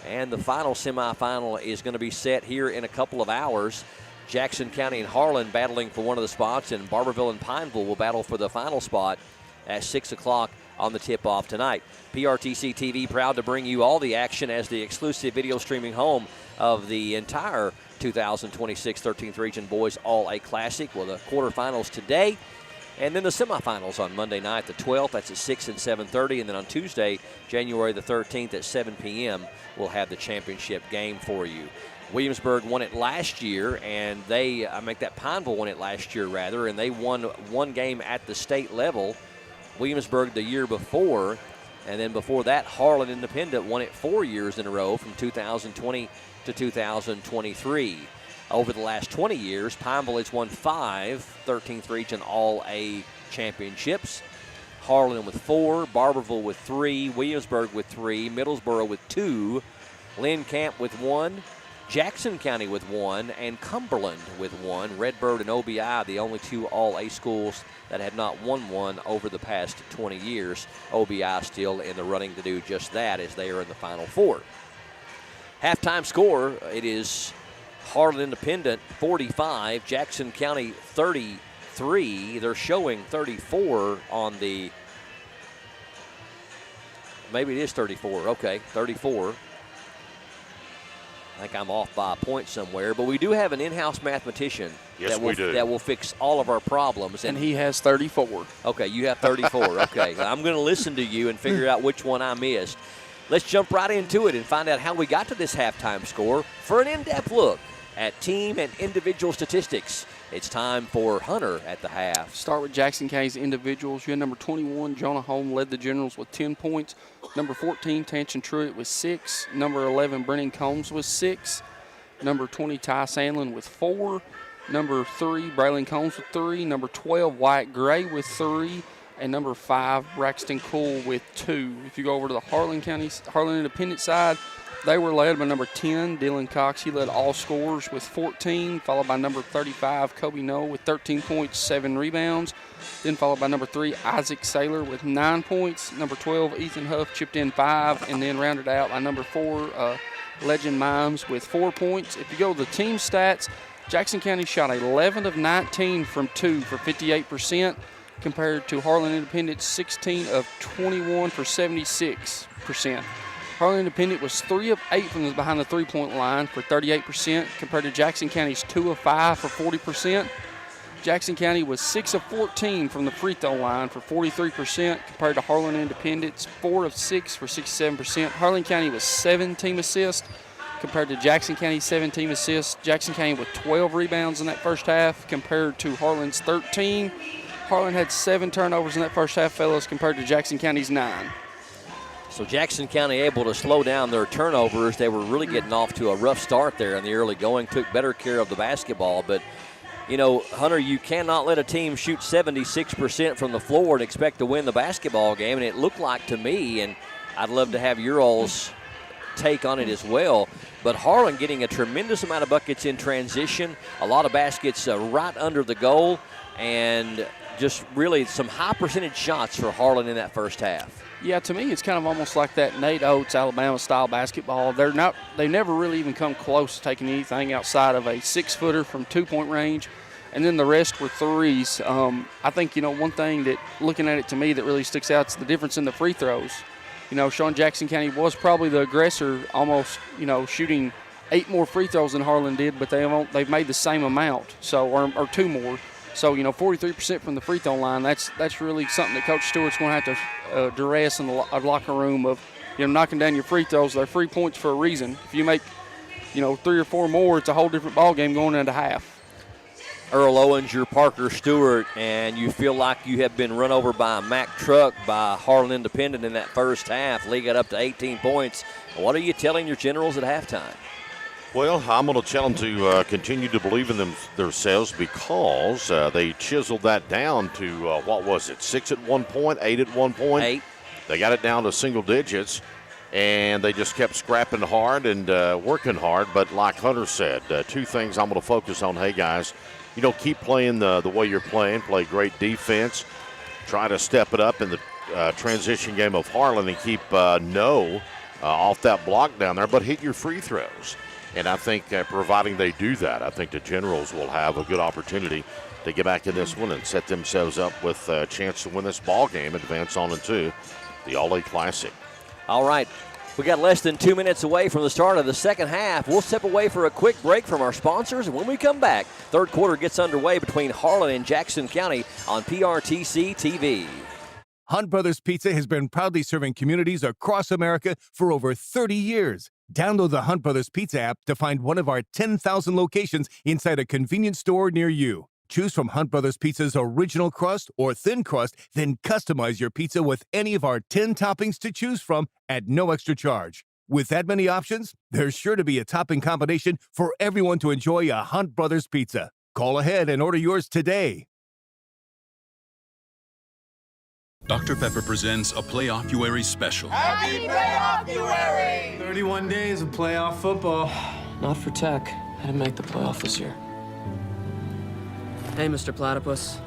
And the final semifinal is going to be set here in a couple of hours. Jackson County and Harlan battling for one of the spots, and Barberville and Pineville will battle for the final spot at 6 o'clock on the tip-off tonight. PRTC TV proud to bring you all the action as the exclusive video streaming home of the entire 2026 13th Region Boys All-A Classic. Well, the quarterfinals today, and then the semifinals on Monday night, the 12th. That's at 6 and 7:30. And then on Tuesday, January the 13th at 7 p.m., we'll have the championship game for you. Williamsburg won it last year, and Pineville won it last year, rather, and they won 1 game at the state level. Williamsburg the year before, and then before that, Harlan Independent won it 4 years in a row from 2020 to 2023. Over the last 20 years, Pineville has won 5 13th Region All-A championships. Harlan with 4, Barberville with 3, Williamsburg with 3, Middlesboro with 2, Lynn Camp with 1, Jackson County with 1, and Cumberland with 1. Redbird and OBI, the only 2 All-A schools that have not won one over the past 20 years. OBI still in the running to do just that, as they are in the Final 4. Halftime score, it is Harlan Independent 45, Jackson County 33. They're showing 34 on the, maybe it is 34, okay, 34. I think I'm off by a point somewhere, but we do have an in-house mathematician that will fix all of our problems. And he has 34. Okay, you have 34. Okay, I'm going to listen to you and figure out which one I missed. Let's jump right into it and find out how we got to this halftime score for an in-depth look at team and individual statistics. It's time for Hunter at the half. Start with Jackson County's individuals. You had number 21, Jonah Holm, led the Generals with 10 points. Number 14, Tanchen Truitt with 6. Number 11, Brennan Combs with 6. Number 20, Ty Sandlin with 4. Number 3, Braylon Combs with 3. Number 12, Wyatt Gray with 3. And number 5, Braxton Cool with 2. If you go over to the Harlan Independent side, They were led by number 10, Dylan Cox. He led all scorers with 14, followed by number 35, Kobe Noel, with 13 points, 7 rebounds. Then followed by number 3, Isaac Saylor, with 9 points. Number 12, Ethan Huff, chipped in 5, and then rounded out by number 4, Legend Mimes, with 4 points. If you go to the team stats, Jackson County shot 11 of 19 from 2 for 58%, compared to Harlan Independent's 16 of 21 for 76%. Harlan Independent was 3 of 8 from behind the three-point line for 38%, compared to Jackson County's 2 of 5 for 40%. Jackson County was 6 of 14 from the free throw line for 43%, compared to Harlan Independent's 4 of 6 for 67%. Harlan County was 7 team assists, compared to Jackson County's 7 team assists. Jackson County with 12 rebounds in that first half, compared to Harlan's 13. Harlan had 7 turnovers in that first half, fellas, compared to Jackson County's 9. So Jackson County able to slow down their turnovers. They were really getting off to a rough start there in the early going, took better care of the basketball. But, you know, Hunter, you cannot let a team shoot 76% from the floor and expect to win the basketball game. And it looked like to me, and I'd love to have your all's take on it as well, but Harlan getting a tremendous amount of buckets in transition, a lot of baskets right under the goal, and just really some high percentage shots for Harlan in that first half. Yeah, to me, it's kind of almost like that Nate Oates Alabama-style basketball. They never really even come close to taking anything outside of a 6-footer from 2-point range, and then the rest were threes. I think, you know, one thing that, looking at it to me, that really sticks out is the difference in the free throws. You know, Sean, Jackson County was probably the aggressor, almost, you know, shooting 8 more free throws than Harlan did, but they've made the same amount, so or 2 more. So, you know, 43% from the free throw line, that's really something that Coach Stewart's going to have to duress in the locker room of, you know, knocking down your free throws. They're free points for a reason. If you make, you know, 3 or 4 more, it's a whole different ball game going into half. Earl Owens, you're Parker Stewart, and you feel like you have been run over by a Mack truck by Harlan Independent in that first half. Lee got up to 18 points. What are you telling your Generals at halftime? Well, I'm going to tell them to continue to believe in themselves, because they chiseled that down to, what was it, 6 at one point, 8 at one point? 8. They got it down to single digits, and they just kept scrapping hard and working hard. But like Hunter said, 2 things I'm going to focus on. Hey, guys, you know, keep playing the way you're playing, play great defense, try to step it up in the transition game of Harlan and keep off that block down there, but hit your free throws. And I think providing they do that, I think the Generals will have a good opportunity to get back in this one and set themselves up with a chance to win this ball game, advance on into the All-A Classic. All right. We got less than 2 minutes away from the start of the second half. We'll step away for a quick break from our sponsors, and when we come back, third quarter gets underway between Harlan and Jackson County on PRTC TV. Hunt Brothers Pizza has been proudly serving communities across America for over 30 years. Download the Hunt Brothers Pizza app to find one of our 10,000 locations inside a convenience store near you. Choose from Hunt Brothers Pizza's original crust or thin crust, then customize your pizza with any of our 10 toppings to choose from at no extra charge. With that many options, there's sure to be a topping combination for everyone to enjoy a Hunt Brothers Pizza. Call ahead and order yours today. Dr. Pepper presents a Playoff-uary special. Happy Playoff-uary! 31 days of playoff football. Not for Tech. I didn't make the playoff this year. Hey, Mr. Platypus.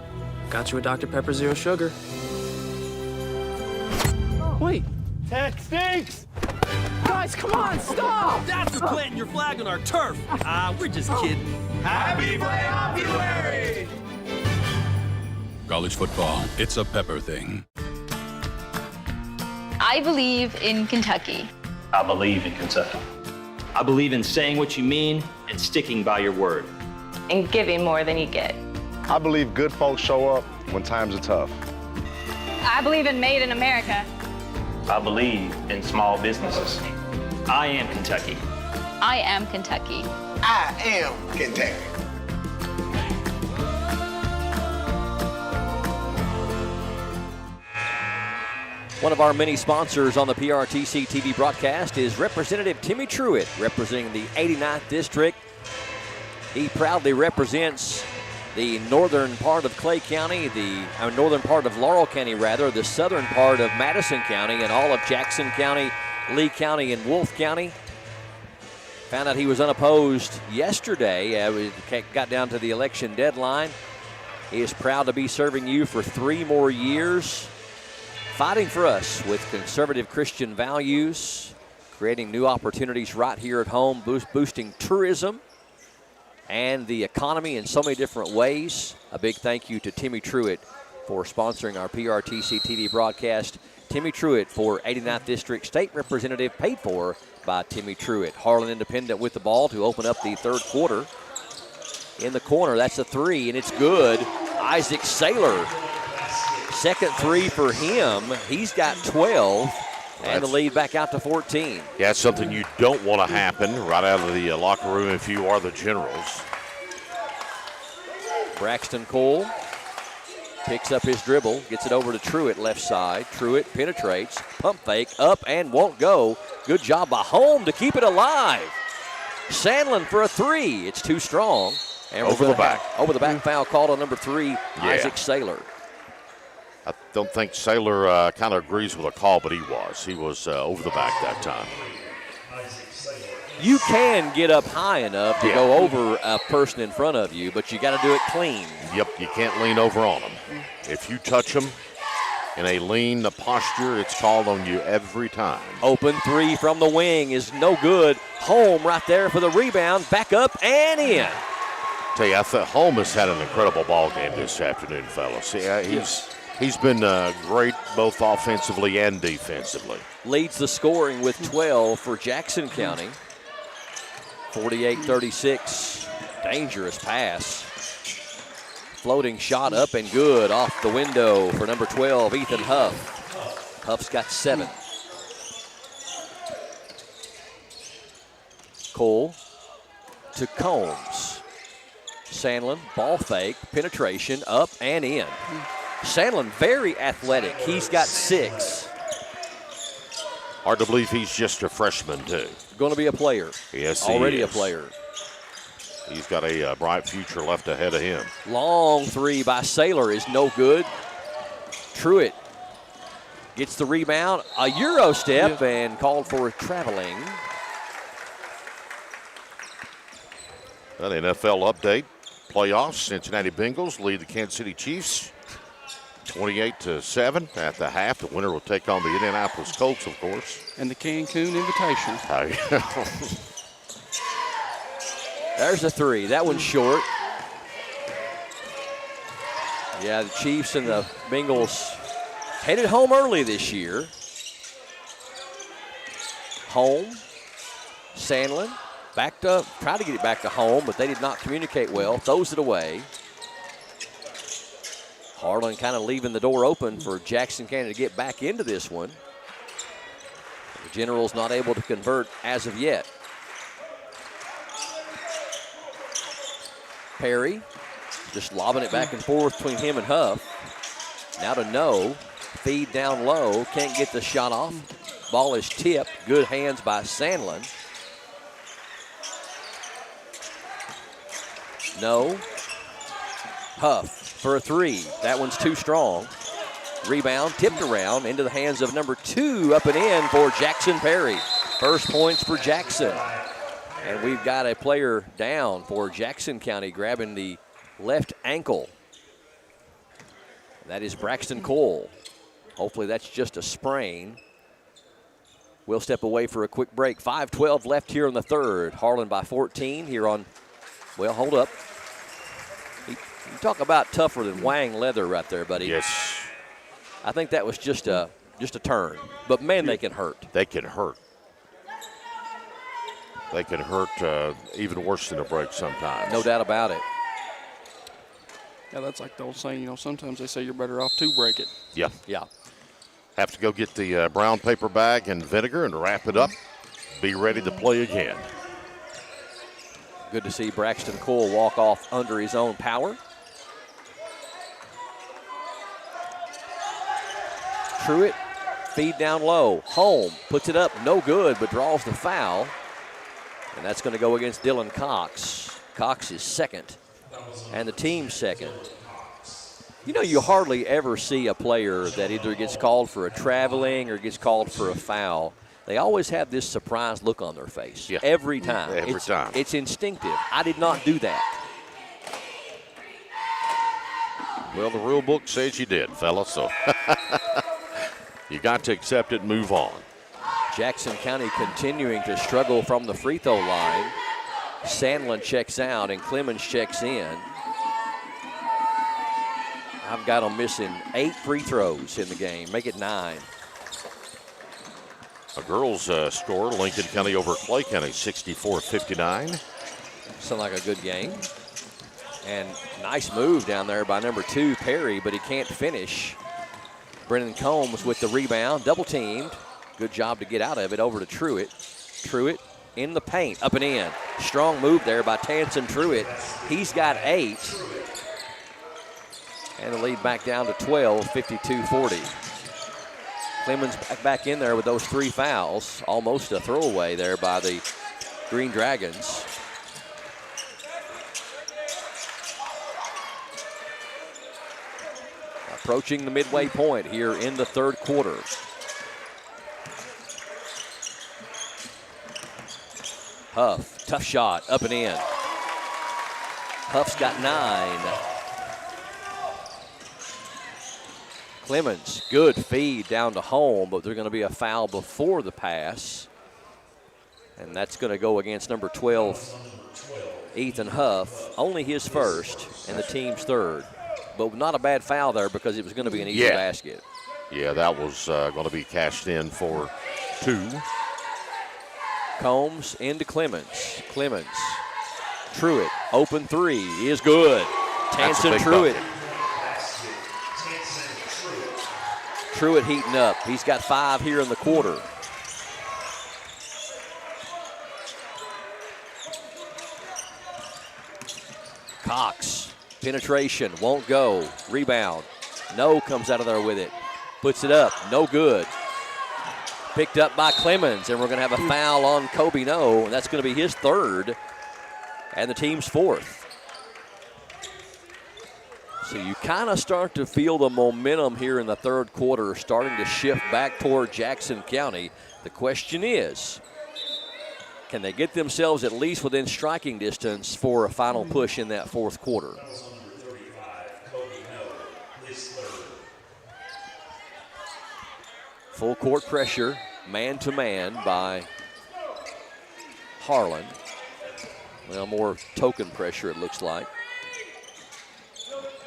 Got you a Dr. Pepper Zero Sugar. Wait. Tech stinks! Guys, come on, stop! That's for planting your flag on our turf. We're just kidding. Happy Playoff-uary! College football, it's a Pepper thing. I believe in Kentucky. I believe in Kentucky. I believe in saying what you mean and sticking by your word. And giving more than you get. I believe good folks show up when times are tough. I believe in Made in America. I believe in small businesses. I am Kentucky. I am Kentucky. I am Kentucky. One of our many sponsors on the PRTC TV broadcast is Representative Timmy Truitt, representing the 89th District. He proudly represents the northern part of Clay County, the northern part of Laurel County, rather, the southern part of Madison County, and all of Jackson County, Lee County, and Wolfe County. Found out he was unopposed yesterday. We got down to the election deadline. He is proud to be serving you for 3 more years, fighting for us with conservative Christian values, creating new opportunities right here at home, boosting tourism and the economy in so many different ways. A big thank you to Timmy Truitt for sponsoring our PRTC TV broadcast. Timmy Truitt for 89th District State Representative, paid for by Timmy Truitt. Harlan Independent with the ball to open up the third quarter. In the corner, that's a 3, and it's good. Isaac Saylor, second 3 for him. He's got 12, and the lead back out to 14. Yeah, it's something you don't want to happen right out of the locker room if you are the Generals. Braxton Cole picks up his dribble, gets it over to Truitt left side. Truitt penetrates, pump fake, up and won't go. Good job by Home to keep it alive. Sandlin for a 3. It's too strong. And over the back foul called on number 3, Isaac Saylor. I don't think Saylor kind of agrees with the call, but he was over the back that time. You can get up high enough to go over a person in front of you, but you got to do it clean. Yep, you can't lean over on them. If you touch them in a lean posture, it's called on you every time. Open 3 from the wing is no good. Home right there for the rebound. Back up and in. Tell you, I thought Home has had an incredible ball game this afternoon, fellas. Yeah, he's been great both offensively and defensively. Leads the scoring with 12 for Jackson County. 48-36. Dangerous pass. Floating shot up and good off the window for number 12, Ethan Huff. Huff's got 7. Cole to Combs. Sandlin, ball fake, penetration, up and in. Sandlin, very athletic. He's got 6. Hard to believe he's just a freshman, too. Going to be a player. Yes, he Already is. a player. He's got a bright future left ahead of him. Long 3 by Saylor is no good. Truitt gets the rebound, a Euro step, and called for traveling. An NFL update. Playoffs, Cincinnati Bengals lead the Kansas City Chiefs 28-7 at the half. The winner will take on the Indianapolis Colts, of course. And the Cancun Invitation. There's a 3. That one's short. Yeah, the Chiefs and the Bengals headed home early this year. Home, Sandlin. Backed up, tried to get it back to Home, but they did not communicate well. Throws it away. Harlan kind of leaving the door open for Jackson County to get back into this one. The Generals not able to convert as of yet. Perry just lobbing it back and forth between him and Huff. Now to No. Feed down low. Can't get the shot off. Ball is tipped. Good hands by Sandlin. No. Huff for a 3. That one's too strong. Rebound tipped around into the hands of number 2, up and in for Jackson Perry. First points for Jackson. And we've got a player down for Jackson County grabbing the left ankle. That is Braxton Cole. Hopefully that's just a sprain. We'll step away for a quick break. 5:12 left here in the third. Harlan by 14 here on, well, hold up. You talk about tougher than Wang leather right there, buddy. Yes. I think that was just a turn. But, man, they can hurt. They can hurt. They can hurt even worse than a break sometimes. No doubt about it. Yeah, that's like the old saying, sometimes they say you're better off to break it. Yeah. Yeah. Have to go get the brown paper bag and vinegar and wrap it up. Be ready to play again. Good to see Braxton Cole walk off under his own power. Truitt, feed down low. Home puts it up, no good, but draws the foul. And that's going to go against Dylan Cox. Cox is second, and the team's second. You hardly ever see a player that either gets called for a traveling or gets called for a foul they always have this surprised look on their face. Yeah. Every time. Every time. It's instinctive. I did not do that. Well, the rule book says you did, fella, so you got to accept it and move on. Jackson County continuing to struggle from the free throw line. Sandlin checks out and Clemens checks in. I've got them missing 8 free throws in the game. Make it 9. A girls' score, Lincoln County over Clay County, 64-59. Sound like a good game. And nice move down there by number 2, Perry, but he can't finish. Brennan Combs with the rebound, double teamed. Good job to get out of it, over to Truitt. Truitt in the paint, up and in. Strong move there by Tanson Truitt. He's got 8. And the lead back down to 12, 52-40. Clemens back in there with those 3 fouls. Almost a throwaway there by the Green Dragons. Approaching the midway point here in the third quarter. Huff, tough shot, up and in. Huff's got 9. Clemens, good feed down to home, but there's going to be a foul before the pass. And that's going to go against number 12, Ethan Huff. Only his first and the team's third. But not a bad foul there because it was going to be an easy basket. Yeah, that was going to be cashed in for 2. Combs into Clemens. Clemens. Truitt, open 3 is good. Tanson Truitt. Truitt heating up. He's got 5 here in the quarter. Cox, penetration, won't go. Rebound. No comes out of there with it. Puts it up, no good. Picked up by Clemens, and we're going to have a foul on Kobe No, and that's going to be his 3rd and the team's 4th. So you kind of start to feel the momentum here in the third quarter starting to shift back toward Jackson County. The question is, can they get themselves at least within striking distance for a final push in that 4th quarter? Full court pressure, man-to-man by Harlan. Well, more token pressure, it looks like.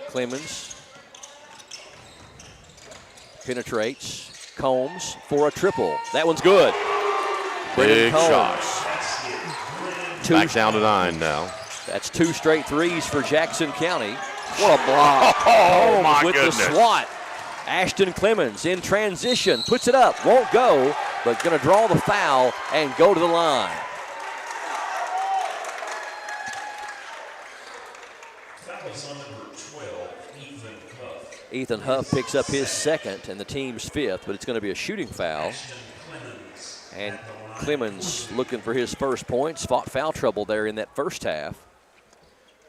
Clemens penetrates. Combs for a triple. That one's good. Big shot. Back down to 9 now. That's 2 straight threes for Jackson County. What a block. Oh, my with goodness. the swat. Ashton Clemens in transition. Puts it up. Won't go, but going to draw the foul and go to the line. Ethan Huff picks up his 2nd and the team's 5th, but it's going to be a shooting foul. And Clemens looking for his first points. Fought foul trouble there in that first half.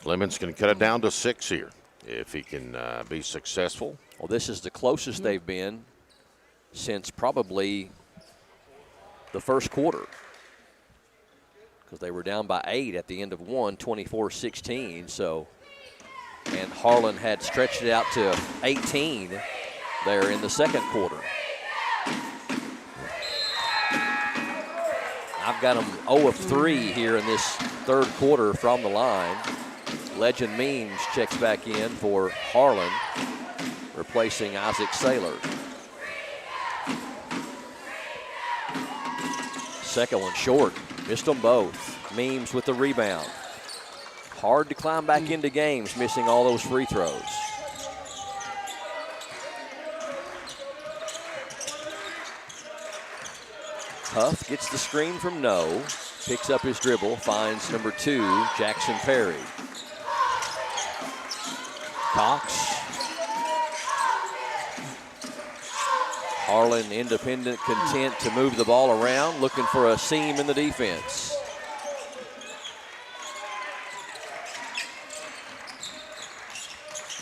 Clemens can cut it down to 6 here if he can be successful. Well, this is the closest they've been since probably the first quarter, because they were down by 8 at the end of 1, 24-16. So, and Harlan had stretched it out to 18 there in the second quarter. I've got them 0 of 3 here in this third quarter from the line. Legend Means checks back in for Harlan, replacing Isaac Saylor. Second one short, missed them both. Means with the rebound. Hard to climb back into games, missing all those free throws. Huff gets the screen from No, picks up his dribble, finds number 2, Jackson Perry. Cox. Harlan independent, content to move the ball around, looking for a seam in the defense.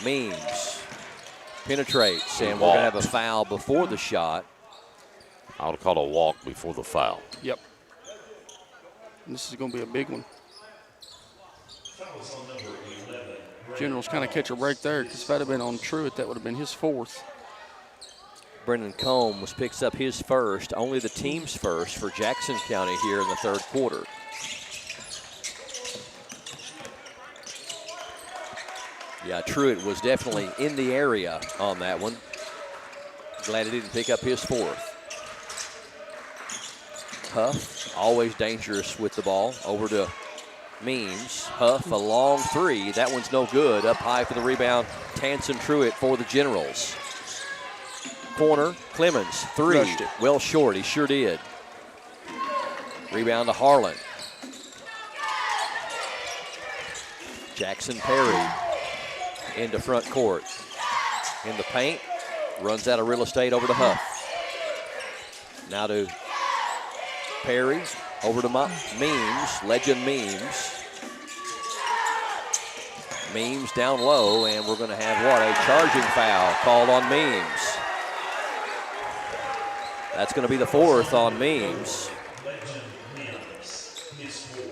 Means penetrates, and we're going to have a foul before the shot I would call a walk before the foul. Yep. And this is going to be a big one. Generals kind of catch a break there because if that had been on Truitt, that would have been his fourth. Brendan Combs picks up his first, only the team's first for Jackson County here in the third quarter. Yeah, Truitt was definitely in the area on that one. Glad he didn't pick up his fourth. Huff, always dangerous with the ball. Over to Means. Huff, a long three. That one's no good. Up high for the rebound. Tansen Truitt for the Generals. Corner, Clemens, three. Rushed it. Well short, he sure did. Rebound to Harlan. Jackson Perry into front court. In the paint, runs out of real estate over to Huff. Now to Perry, over to Means, legend Means. Means down low, and we're going to have what? A charging foul called on Means. That's going to be the fourth on Means.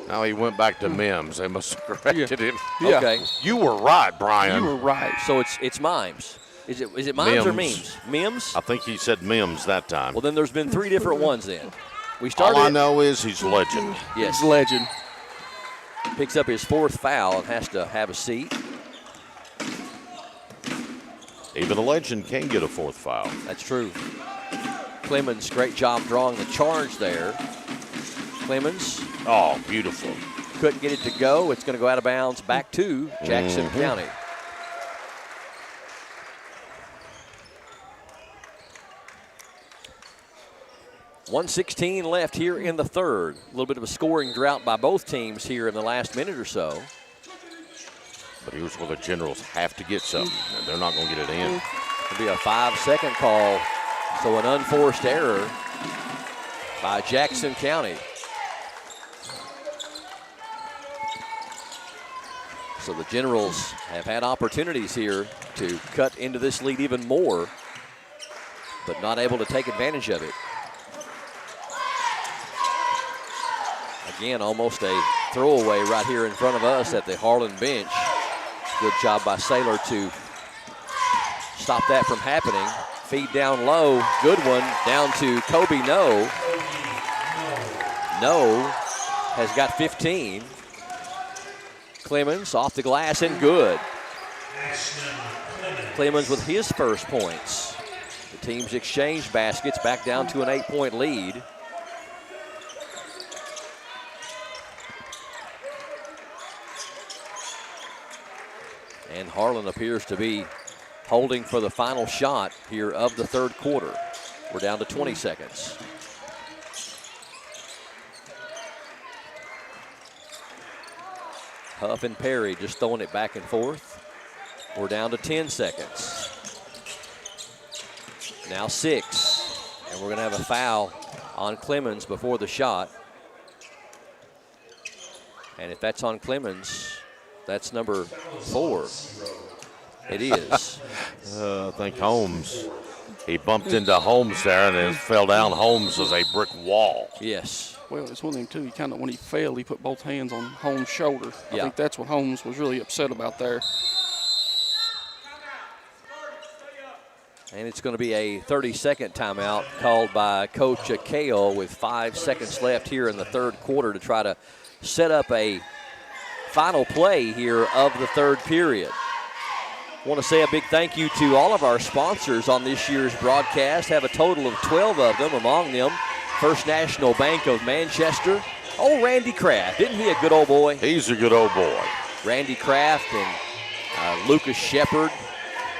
Now he went back to Mims. They must have corrected him. Yeah. Okay. You were right, Brian. You were right. So it's Mimes. Is it Mimes or Memes? Mims? I think he said Mims that time. Well, then there's been three different ones then. We started. All I know is he's legend. Yes. He's legend. Picks up his fourth foul and has to have a seat. Even a legend can get a fourth foul. That's true. Clemens, great job drawing the charge there. Clemens. Oh, beautiful. Couldn't get it to go. It's going to go out of bounds back to Jackson County. .116 left here in the third. A little bit of a scoring drought by both teams here in the last minute or so. But here's where the Generals have to get something. They're not going to get it in. It'll be a 5-second call. So an unforced error by Jackson County. So the Generals have had opportunities here to cut into this lead even more, but not able to take advantage of it. Again, almost a throwaway right here in front of us at the Harlan bench. Good job by Saylor to stop that from happening. Feed down low, good one, down to Kobe No. No has got 15. Clemens off the glass and good. Clemens with his first points. The teams exchange baskets back down to an 8-point lead. And Harlan appears to be holding for the final shot here of the third quarter. We're down to 20 seconds. Huff and Perry just throwing it back and forth. We're down to 10 seconds. Now 6. And we're going to have a foul on Clemens before the shot. And if that's on Clemens, that's number 4. It is. I think Holmes. He bumped into Holmes there and it fell down. Holmes was a brick wall. Yes. Well, it's one of them, too. He kind of, when he fell, he put both hands on Holmes' shoulder. I think that's what Holmes was really upset about there. And it's going to be a 30-second timeout called by Coach Akale with 5 seconds left here in the third quarter to try to set up a final play here of the third period. I want to say a big thank you to all of our sponsors on this year's broadcast. Have a total of 12 of them, among them First National Bank of Manchester. Oh, Randy Kraft, isn't he a good old boy? He's a good old boy. Randy Kraft and Lucas Shepard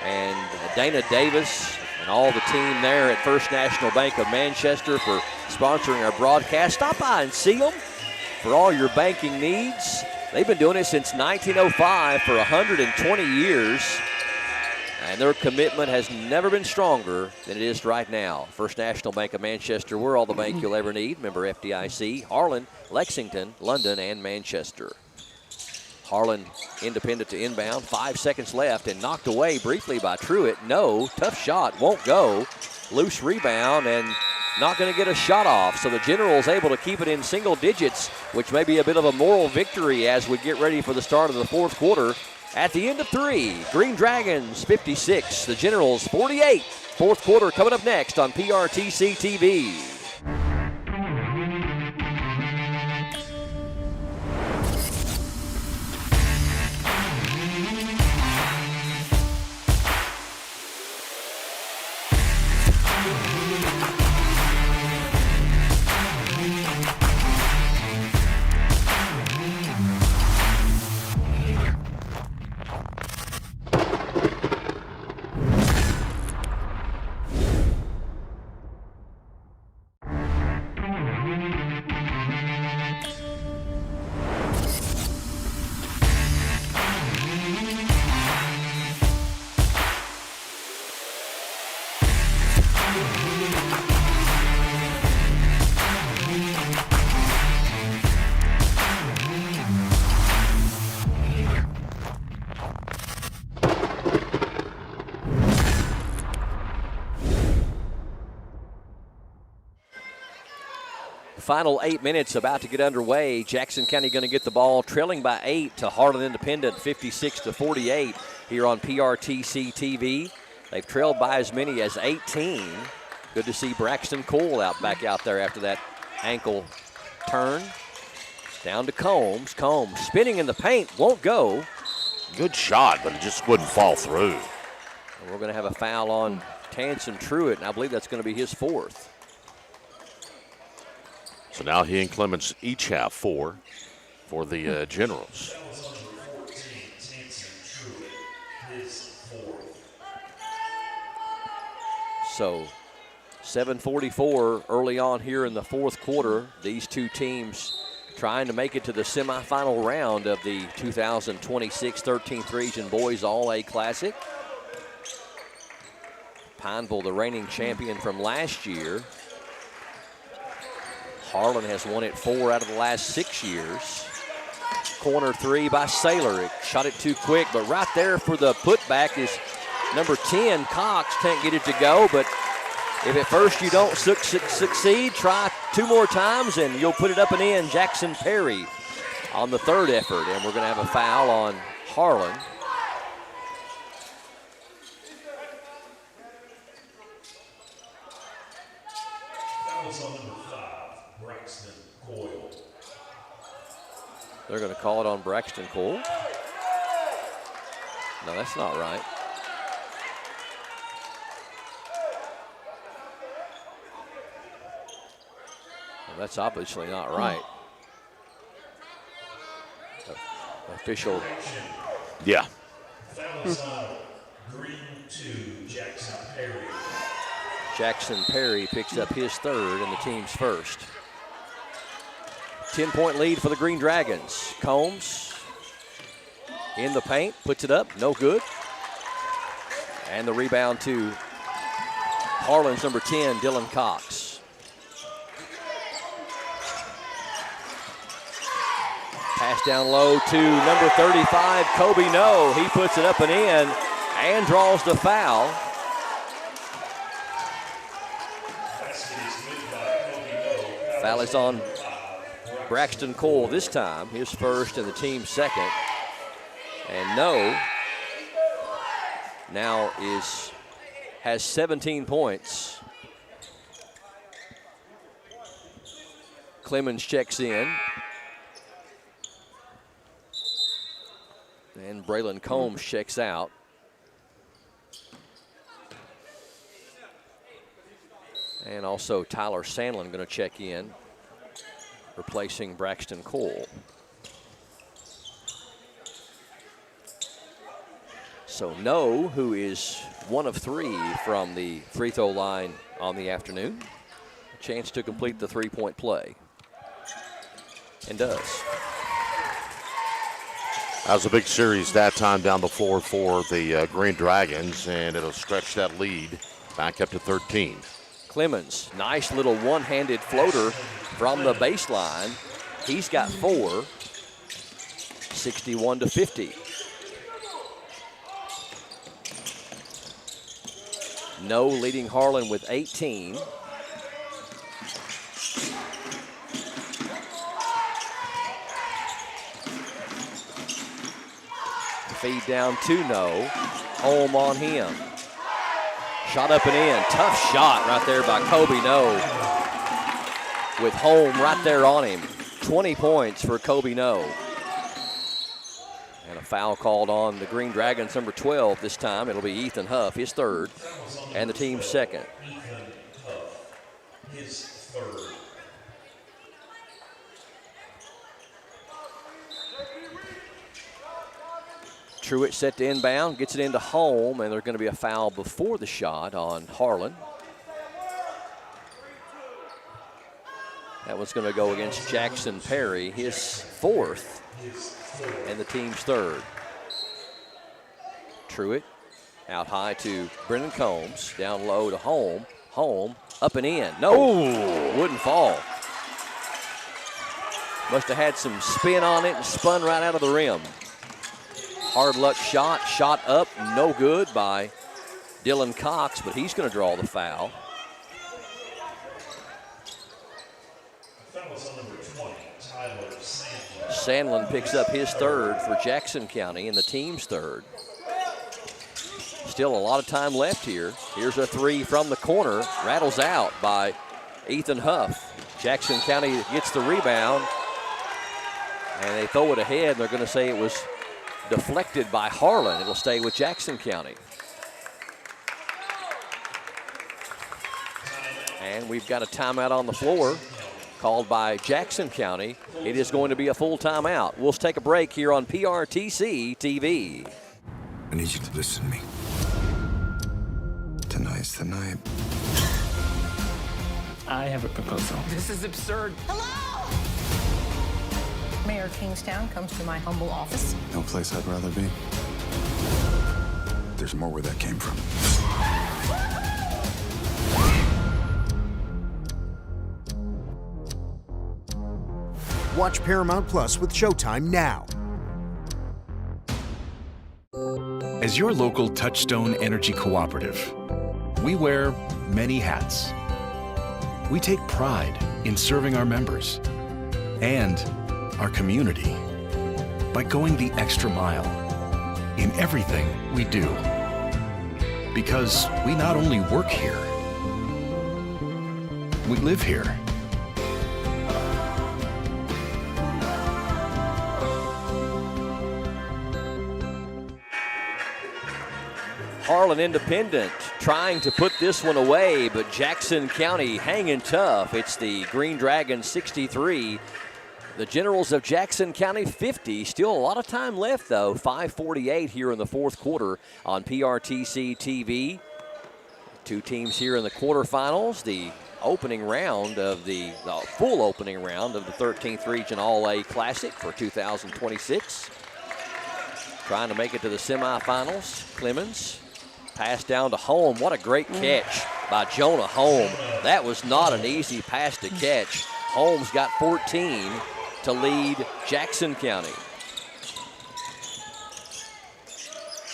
and Dana Davis and all the team there at First National Bank of Manchester for sponsoring our broadcast. Stop by and see them for all your banking needs. They've been doing it since 1905 for 120 years, and their commitment has never been stronger than it is right now. First National Bank of Manchester, we're all the bank you'll ever need. Member FDIC, Harlan, Lexington, London, and Manchester. Harlan independent to inbound, 5 seconds left, and knocked away briefly by Truitt. No, tough shot, won't go. Loose rebound, and not going to get a shot off. So the Generals able to keep it in single digits, which may be a bit of a moral victory as we get ready for the start of the fourth quarter. At the end of 3, Green Dragons 56, the Generals 48. Fourth quarter coming up next on PRTC TV. Final 8 minutes about to get underway. Jackson County going to get the ball trailing by 8 to Harlan Independent, 56-48 here on PRTC TV. They've trailed by as many as 18. Good to see Braxton Cole back out there after that ankle turn. Down to Combs. Combs spinning in the paint, won't go. Good shot, but it just wouldn't fall through. And we're going to have a foul on Tanson Truitt, and I believe that's going to be his 4th. So now he and Clemens each have 4 for the Generals. So 7:44 early on here in the fourth quarter. These two teams trying to make it to the semifinal round of the 2026 13th Region Boys All-A Classic. Pineville, the reigning champion from last year. Harlan has won it 4 out of the last 6 years. Corner 3 by Saylor. It shot it too quick, but right there for the putback is number 10, Cox. Can't get it to go, but if at first you don't succeed, try 2 more times and you'll put it up and in. Jackson Perry on the 3rd effort, and we're going to have a foul on Harlan. They're going to call it on Braxton Cole. No, that's not right. Well, that's obviously not right. Official. Yeah. Jackson Perry picks up his 3rd and the team's 1st. 10-point lead for the Green Dragons. Combs in the paint, puts it up, no good. And the rebound to Harlan's number 10, Dylan Cox. Pass down low to number 35, Kobe No. He puts it up and in and draws the foul. Foul is on Braxton Cole this time, his 1st and the team's 2nd. And No now has 17 points. Clemens checks in. And Braylon Combs checks out. And also Tyler Sandlin going to check in, replacing Braxton Cole. So No, who is 1 of 3 from the free throw line on the afternoon, a chance to complete the 3-point play. And does. That was a big series that time down the floor for the Green Dragons, and it'll stretch that lead back up to 13. Clemens, nice little one-handed floater from the baseline. He's got 4, 61-50. No leading Harlan with 18. feed down to No. Home on him. Shot up and in. Tough shot right there by Kobe No. With Home right there on him. 20 points for Kobe No. And a foul called on the Green Dragons, number 12 this time. It'll be Ethan Huff, his third, and the team's second. His third. Truitt set to inbound, gets it into Home, and there's going to be a foul before the shot on Harlan. That was going to go against Jackson Perry, his fourth, and the team's third. Truitt out high to Brennan Combs, down low to Home. Home, up and in. No, wouldn't fall. Must have had some spin on it and spun right out of the rim. Hard luck shot, shot up, no good by Dylan Cox, but he's going to draw the foul. Foul is on number 20, Tyler Sandlin. Sandlin picks up his third for Jackson County and the team's third. Still a lot of time left here. Here's a three from the corner, rattles out by Ethan Huff. Jackson County gets the rebound, and they throw it ahead. They're going to say it was deflected by Harlan. It'll stay with Jackson County. And we've got a timeout on the floor called by Jackson County. It is going to be a full timeout. We'll take a break here on PRTC TV. I need you to listen to me. Tonight's the night. I have a proposal. This is absurd. Mayor Kingstown comes to my humble office. No place I'd rather be. There's more where that came from. Watch Paramount Plus with Showtime now. As your local Touchstone Energy Cooperative, we wear many hats. We take pride in serving our members and our community by going the extra mile in everything we do. Because we not only work here, we live here. Harlan Independent trying to put this one away, but Jackson County hanging tough. It's the Green Dragons 63. The Generals of Jackson County 50. Still a lot of time left, though. 5:48 here in the fourth quarter on PRTC TV. Two teams here in the quarterfinals. The opening round of the full opening round of the 13th Region All-A Classic for 2026. Trying to make it to the semifinals. Clemens. Pass down to Home. What a great catch by Jonah Home. That was not an easy pass to catch. Holmes got 14 to lead Jackson County.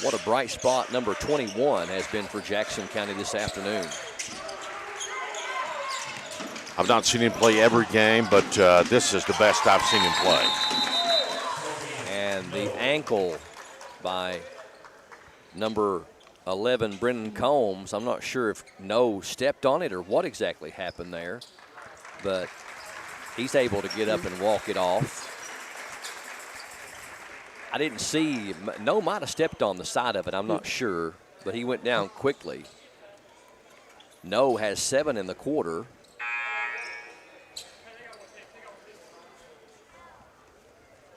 What a bright spot number 21 has been for Jackson County this afternoon. I've not seen him play every game, but this is the best I've seen him play. And the ankle by number 11, Brennan Combs. I'm not sure if No stepped on it or what exactly happened there, but he's able to get up and walk it off. I didn't see, No might have stepped on the side of it, I'm not sure, but he went down quickly. No has 7 in the quarter.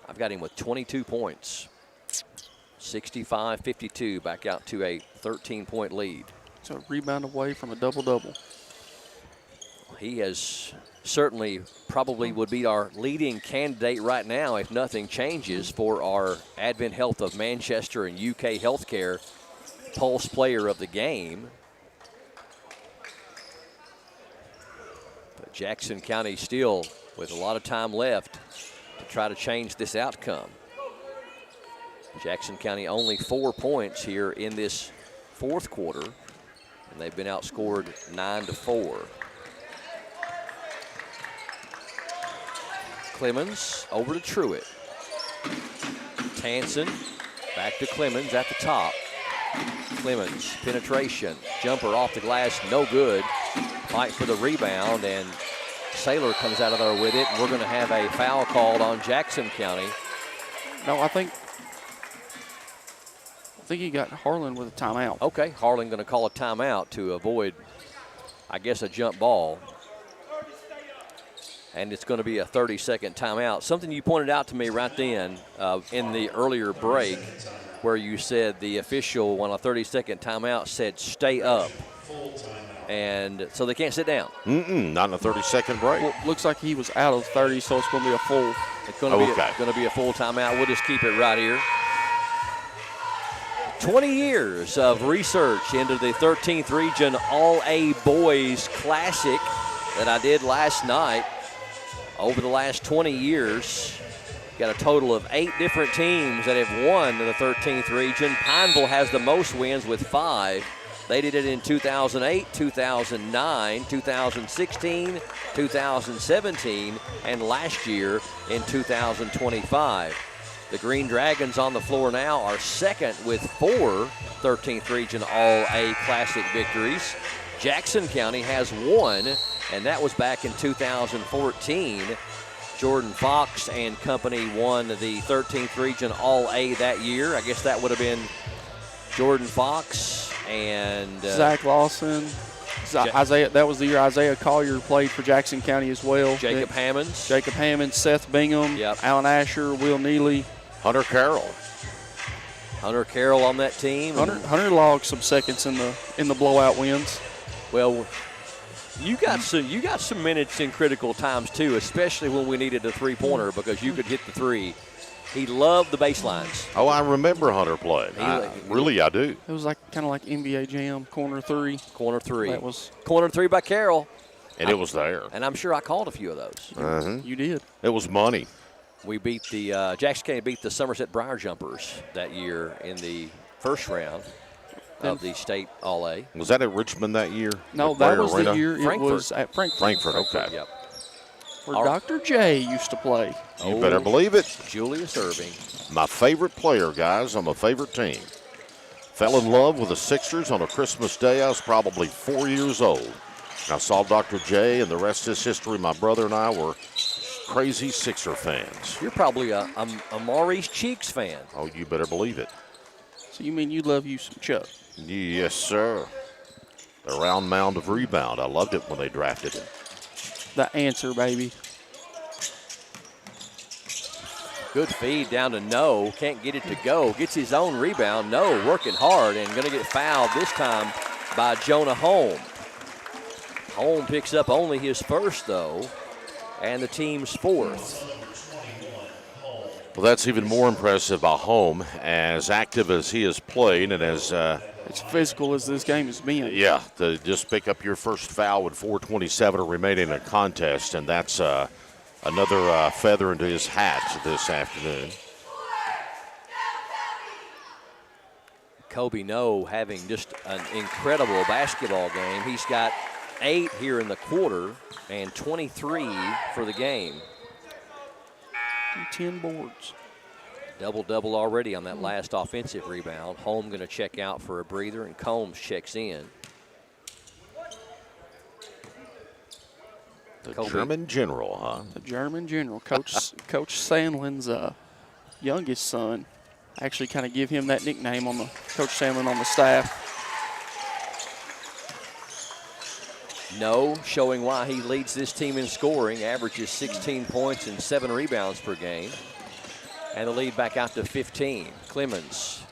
I've got him with 22 points. 65-52, back out to a 13-point lead. It's a rebound away from a double-double. He has certainly probably would be our leading candidate right now if nothing changes for our Advent Health of Manchester and UK Healthcare Pulse Player of the Game. But Jackson County still with a lot of time left to try to change this outcome. Jackson County only 4 points here in this fourth quarter, and they've been outscored 9-4. Clemens over to Truitt. Tanson Back to Clemens at the top. Clemens, penetration, jumper off the glass, no good. Fight for the rebound, and Saylor comes out of there with it. And we're going to have a foul called on Jackson County. No, I think he got Harlan with a timeout. Okay, Harlan going to call a timeout to avoid, I guess, a jump ball. And it's going to be a 30-second timeout. Something you pointed out to me right then in the earlier break, where you said the official on a 30-second timeout said stay up. And so they can't sit down. Not in a 30-second break. Well, looks like he was out of 30, so it's going to be a full. It's going to be a full timeout. We'll just keep it right here. 20 years of research into the 13th Region All-A Boys Classic that I did last night. Over the last 20 years, got a total of 8 different teams that have won in the 13th Region. Pineville has the most wins with 5. They did it in 2008, 2009, 2016, 2017, and last year in 2025. The Green Dragons on the floor now are second with 4 13th Region All-A Classic victories. Jackson County has 1, and that was back in 2014. Jordan Fox and company won the 13th Region All-A that year. I guess that would have been Jordan Fox and Zach Lawson. Isaiah. That was the year Isaiah Collier played for Jackson County as well. Jacob Hammonds, Seth Bingham, Alan Asher, Will Neely. Hunter Carroll on that team. Hunter logged some seconds in the blowout wins. Well, you got some minutes in critical times too, especially when we needed a three-pointer because you could hit the three. He loved the baselines. Oh, I remember Hunter playing. I do. It was kind of like NBA Jam, corner three. Corner three. That was corner three by Carroll. And it was there. And I'm sure I called a few of those. You did. It was money. We beat the Jackson County beat the Somerset Briar Jumpers that year in the first round of the state All-A. Was that at Richmond that year? No, that was the year Frankfurt. It was at Frankfurt. Frankfurt, okay. Yep. Where Dr. J used to play. You better believe it. Julius Irving. My favorite player, guys, on my favorite team. Fell in love with the Sixers on a Christmas day. I was probably 4 years old. I saw Dr. J, and the rest is history. My brother and I were crazy Sixer fans. You're probably a Maurice Cheeks fan. Oh, you better believe it. So you mean you love you some Chuck? Yes, sir. The round mound of rebound. I loved it when they drafted him. The answer, baby. Good feed down to No. Can't get it to go. Gets his own rebound. No, working hard and going to get fouled this time by Jonah Holm. Holm picks up only his first, though, and the team's fourth. Well, that's even more impressive by Holm, as active as he has played and as as physical as this game has been. Yeah, to just pick up your first foul with 4:27 remaining in a contest, and that's another feather into his hat this afternoon. Kobe No having just an incredible basketball game. He's got 8 here in the quarter and 23 for the game. 10 boards. Double-double already on that last offensive rebound. Holm going to check out for a breather, and Combs checks in. The German General, huh? The German General. Coach Sandlin's youngest son. I actually kind of give him that nickname on the Coach Sandlin on the staff. No, showing why he leads this team in scoring, averages 16 points and 7 rebounds per game. And the lead back out to 15. Clemens,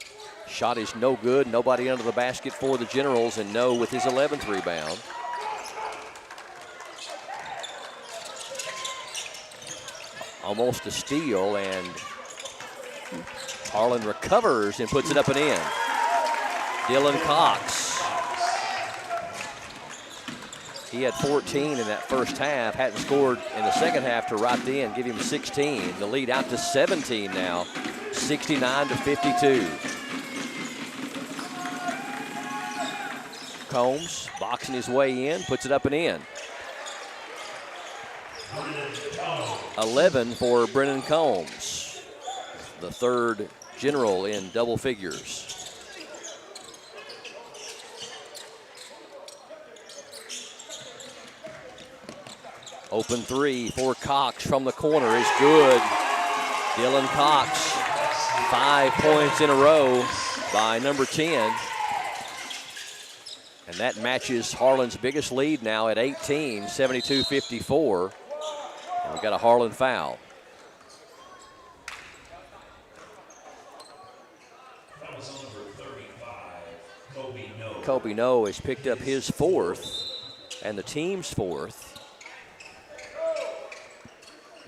shot is no good. Nobody under the basket for the Generals, and No with his 11th rebound. Almost a steal, and Harlan recovers and puts it up and in. Dylan Cox. He had 14 in that first half, hadn't scored in the second half to right then, give him 16. The lead out to 17 now, 69-52. Combs boxing his way in, puts it up and in. 11 for Brennan Combs. The third General in double figures. Open three for Cox from the corner is good. Dylan Cox, 5 points in a row by number 10. And that matches Harlan's biggest lead now at 18, 72-54. And we've got a Harlan foul. Kobe No has picked up his 4th and the team's 4th.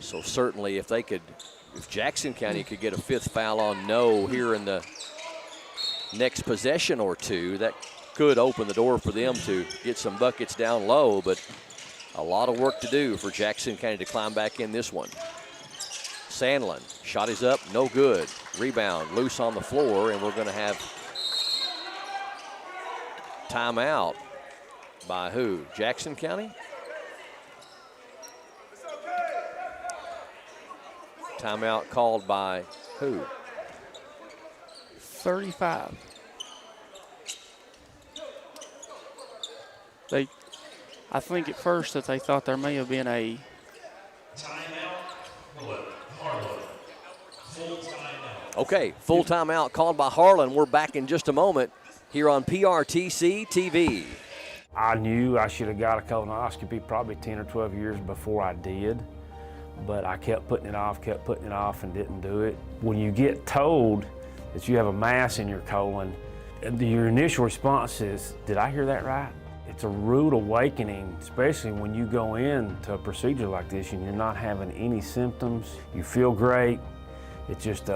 So certainly if Jackson County could get a 5th foul on No here in the next possession or two, that could open the door for them to get some buckets down low, but a lot of work to do for Jackson County to climb back in this one. Sandlin, shot is up, no good. Rebound, loose on the floor, and we're going to have timeout by who? Jackson County? Timeout called by who? 35. I think at first that they thought there may have been a Okay, full timeout called by Harlan. We're back in just a moment here on PRTC TV. I knew I should have got a colonoscopy probably 10 or 12 years before I did, but I kept putting it off, and didn't do it. When you get told that you have a mass in your colon, your initial response is, did I hear that right? It's a rude awakening, especially when you go into a procedure like this and you're not having any symptoms. You feel great. It's just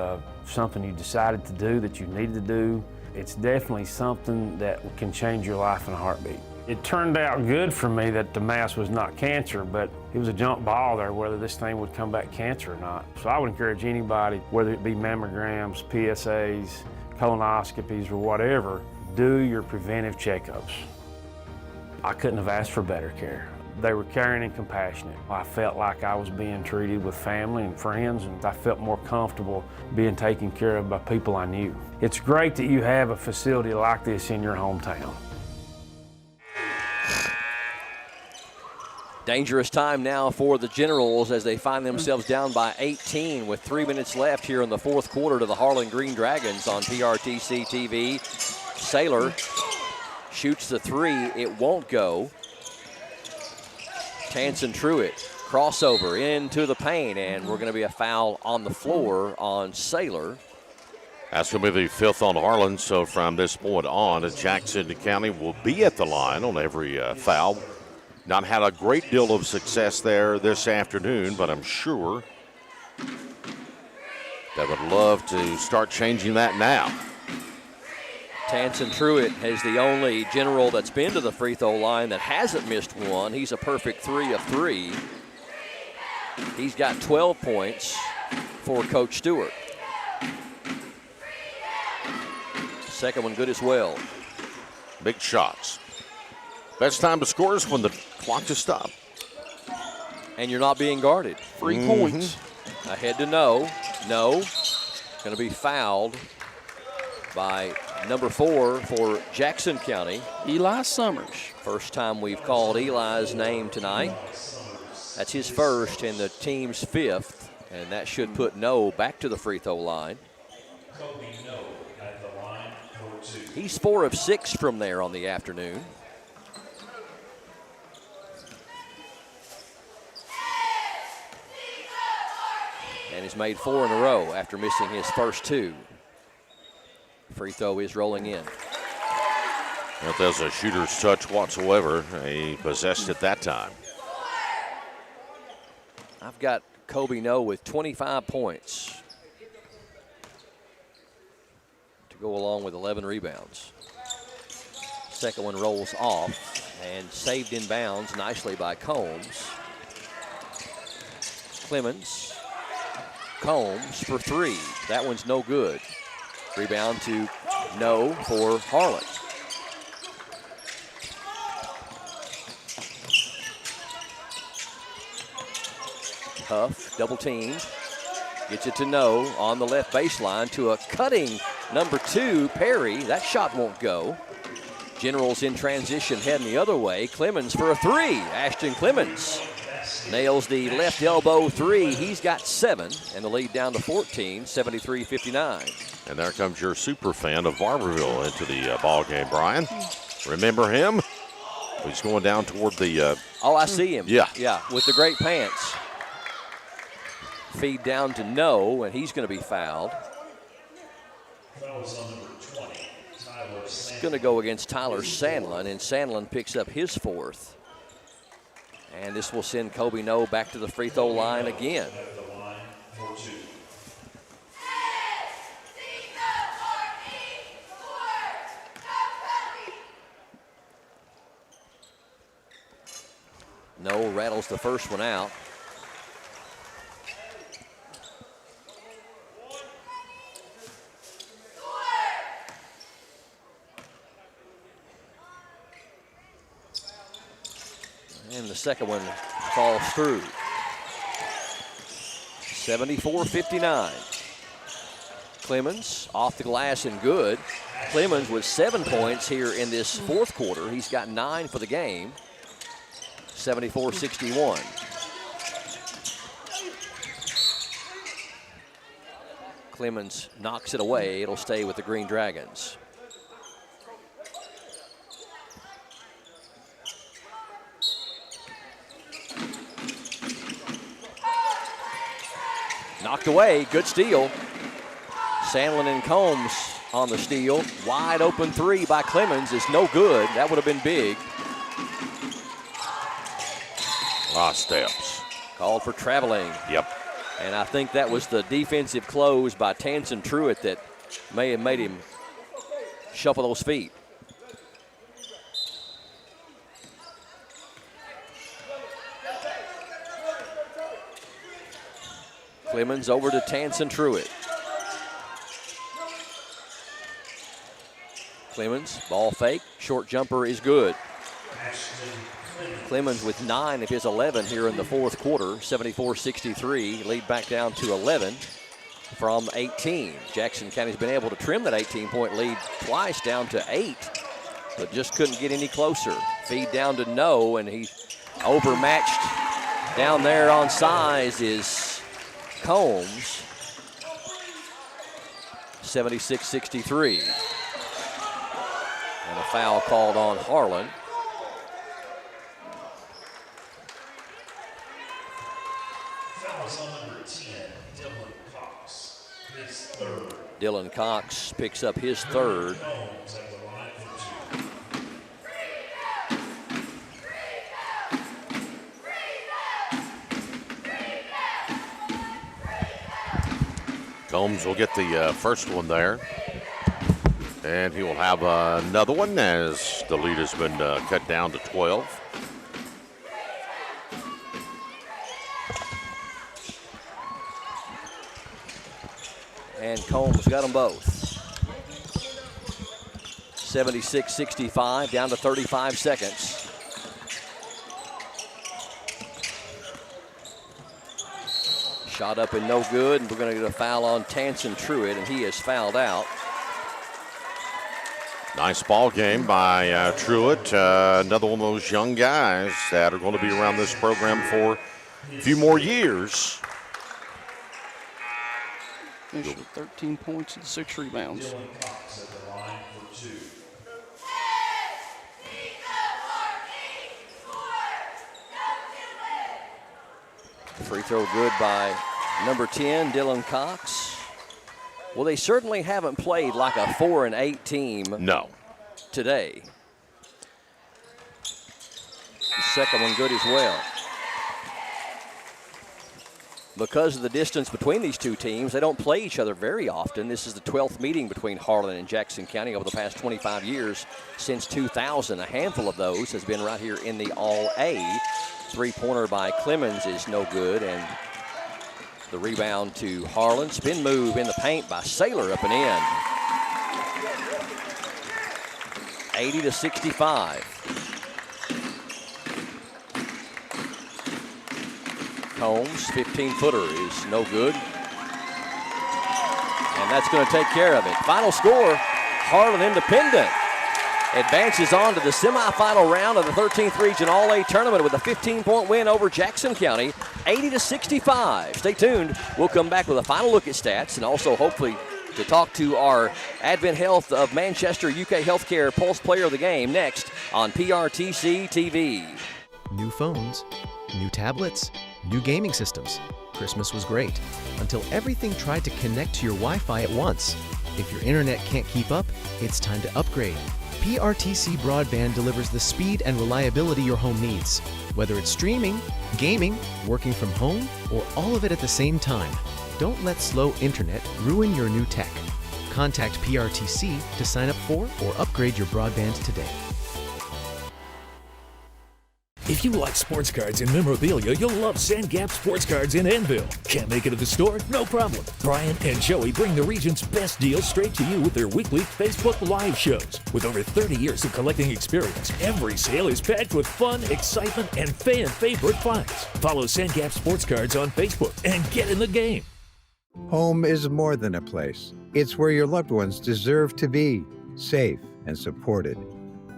something you decided to do, that you needed to do. It's definitely something that can change your life in a heartbeat. It turned out good for me that the mass was not cancer, but it was a jump ball there whether this thing would come back cancer or not. So I would encourage anybody, whether it be mammograms, PSAs, colonoscopies, or whatever, do your preventive checkups. I couldn't have asked for better care. They were caring and compassionate. I felt like I was being treated with family and friends, and I felt more comfortable being taken care of by people I knew. It's great that you have a facility like this in your hometown. Dangerous time now for the Generals as they find themselves down by 18 with 3 minutes left here in the 4th quarter to the Harlan Green Dragons on PRTC TV. Saylor shoots the 3, it won't go. Tansen Truitt, crossover into the paint, and we're going to be a foul on the floor on Saylor. That's going to be the 5th on Harlan, so from this point on, Jackson County will be at the line on every foul. Not had a great deal of success there this afternoon, but I'm sure they would love to start changing that now. Tansen Truitt is the only General that's been to the free throw line that hasn't missed one. He's a perfect 3 of 3. He's got 12 points for Coach Stewart. Second one good as well. Big shots. Best time to score is when the clock is stopped. And you're not being guarded. 3 points. Ahead to No. No. Going to be fouled by number 4 for Jackson County. Eli Summers. First time we've called Eli's name tonight. That's his first and the team's 5th. And that should put No back to the free throw line. He's 4 of 6 from there on the afternoon. And he's made 4 in a row after missing his first 2. Free throw is rolling in. If there's a shooter's touch whatsoever, he possessed it that time. I've got Kobe No with 25 points to go along with 11 rebounds. Second one rolls off and saved in bounds nicely by Combs. Clemens. Combs for 3. That one's no good. Rebound to No for Harlan. Huff double teamed. Gets it to No on the left baseline to a cutting number 2, Perry. That shot won't go. Generals in transition heading the other way. Clemens for a 3. Ashton Clemens nails the left elbow 3. He's got 7, and the lead down to 14, 73-59. And there comes your super fan of Barberville into the ball game, Brian. Remember him? He's going down toward the... Oh, I see him. Yeah. Yeah, with the great pants. Feed down to No, and he's going to be fouled. It's going to go against Tyler Sandlin, and Sandlin picks up his 4th. And this will send Kobe No back to the free throw line again. No rattles the first one out. And the second one falls through. 74-59. Clemens off the glass and good. Clemens with 7 points here in this 4th quarter. He's got 9 for the game. 74-61. Clemens knocks it away. It'll stay with the Green Dragons. Knocked away, good steal. Sandlin and Combs on the steal. Wide open 3 by Clemens is no good. That would have been big. A lot of steps. Called for traveling. Yep. And I think that was the defensive close by Tanson Truitt that may have made him shuffle those feet. Clemens over to Tanson Truitt. Clemens, ball fake, short jumper is good. Clemens with 9 of his 11 here in the 4th quarter, 74-63, lead back down to 11 from 18. Jackson County's been able to trim that 18-point lead twice down to 8, but just couldn't get any closer. Feed down to No, and he overmatched down there on size is Combs. 76-63. And a foul called on Harlan. Dylan Cox picks up his 3rd. Combs will get the first one there. And he will have another one as the lead has been cut down to 12. And Combs got them both. 76-65, down to 35 seconds. Shot up and no good, and we're going to get a foul on Tanson Truitt, and he is fouled out. Nice ball game by Truitt. Another one of those young guys that are going to be around this program for a few more years. Finished with 13 points and 6 rebounds. Free throw good by number 10, Dylan Cox. Well, they certainly haven't played like a 4-8 team. No. Today. The second one good as well. Because of the distance between these two teams, they don't play each other very often. This is the 12th meeting between Harlan and Jackson County over the past 25 years since 2000. A handful of those has been right here in the All-A. Three-pointer by Clemens is no good, and the rebound to Harlan. Spin move in the paint by Saylor up and in. 80-65. Combs, 15-footer is no good. And that's going to take care of it. Final score, Harlan Independent advances on to the semifinal round of the 13th Region All-A Tournament with a 15-point win over Jackson County, 80-65. Stay tuned. We'll come back with a final look at stats and also hopefully to talk to our Advent Health of Manchester UK Healthcare Pulse Player of the Game next on PRTC TV. New phones, new tablets, new gaming systems. Christmas was great until everything tried to connect to your Wi-Fi at once. If your internet can't keep up, it's time to upgrade. PRTC Broadband delivers the speed and reliability your home needs, whether it's streaming, gaming, working from home, or all of it at the same time. Don't let slow internet ruin your new tech. Contact PRTC to sign up for or upgrade your broadband today. If you like sports cards and memorabilia, you'll love Sandgap Sports Cards in Enville. Can't make it to the store? No problem. Brian and Joey bring the region's best deals straight to you with their weekly Facebook Live shows. With over 30 years of collecting experience, every sale is packed with fun, excitement, and fan favorite finds. Follow Sandgap Sports Cards on Facebook and get in the game. Home is more than a place. It's where your loved ones deserve to be, safe and supported.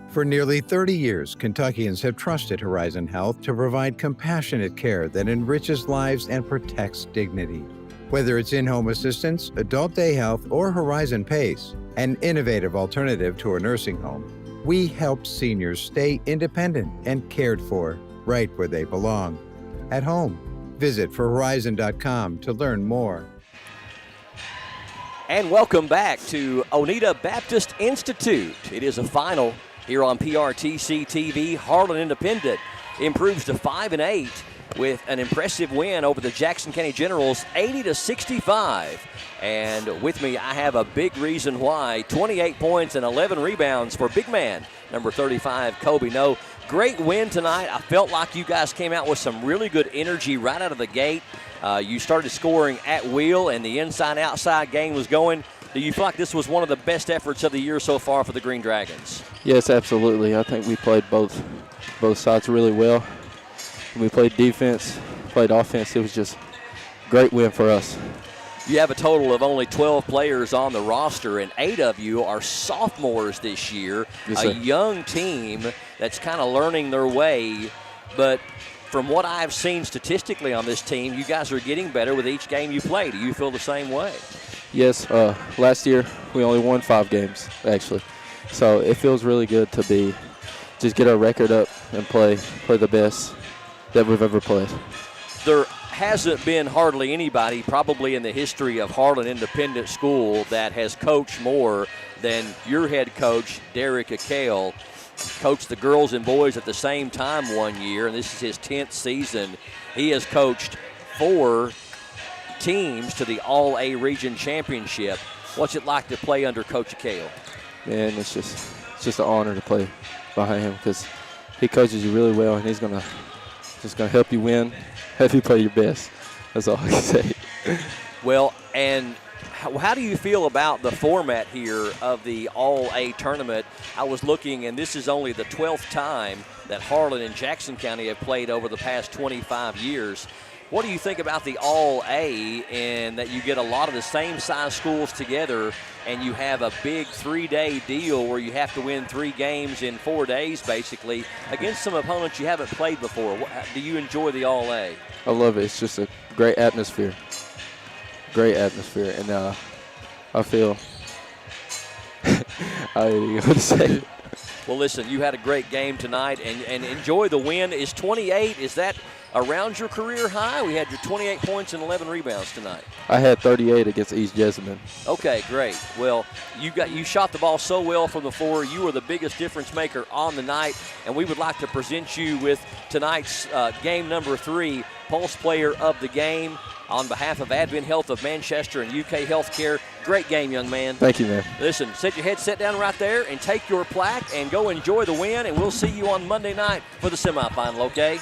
For nearly 30 years, Kentuckians have trusted Horizon Health to provide compassionate care that enriches lives and protects dignity. Whether it's in-home assistance, adult day health, or Horizon PACE, an innovative alternative to a nursing home, we help seniors stay independent and cared for right where they belong, at home. Visit forhorizon.com to learn more. And welcome back to Oneida Baptist Institute. It is a final here on PRTC TV. Harlan Independent improves to 5-8 with an impressive win over the Jackson County Generals, 80-65. And with me, I have a big reason why. 28 points and 11 rebounds for big man, number 35, Kobe No. Great win tonight. I felt like you guys came out with some really good energy right out of the gate. You started scoring at will, and the inside-outside game was going. Do you feel like this was one of the best efforts of the year so far for the Green Dragons? Yes, absolutely. I think we played both sides really well. We played defense, played offense. It was just a great win for us. You have a total of only 12 players on the roster, and 8 of you are sophomores this year. Yes, a sir. young team that's kind of learning their way. But from what I've seen statistically on this team, you guys are getting better with each game you play. Do you feel the same way? Yes, last year we only won 5 games, actually. So it feels really good to just get our record up and play the best that we've ever played. There hasn't been hardly anybody probably in the history of Harlan Independent School that has coached more than your head coach, Derek Akale. Coached the girls and boys at the same time one year, and this is his 10th season. He has coached 4 teams to the All-A Region Championship. What's it like to play under Coach Akale? Man, it's just an honor to play behind him because he coaches you really well, and he's gonna help you win, help you play your best. That's all I can say. Well, and how do you feel about the format here of the All-A tournament? I was looking, and this is only the 12th time that Harlan and Jackson County have played over the past 25 years. What do you think about the All-A and that you get a lot of the same size schools together and you have a big 3-day deal where you have to win 3 games in 4 days basically against some opponents you haven't played before? Do you enjoy the All-A? I love it. It's just a great atmosphere. Great atmosphere. And I feel I don't even know what to say. Well, listen, you had a great game tonight and enjoy the win. Is 28, is that around your career high? We had your 28 points and 11 rebounds tonight. I had 38 against East Jessamine. Okay, great. Well, you shot the ball so well from the floor. You were the biggest difference maker on the night, and we would like to present you with tonight's game number 3, Pulse Player of the Game. On behalf of Advent Health of Manchester and UK Healthcare, great game, young man. Thank you, man. Listen, set your headset down right there and take your plaque and go enjoy the win, and we'll see you on Monday night for the semifinal, okay?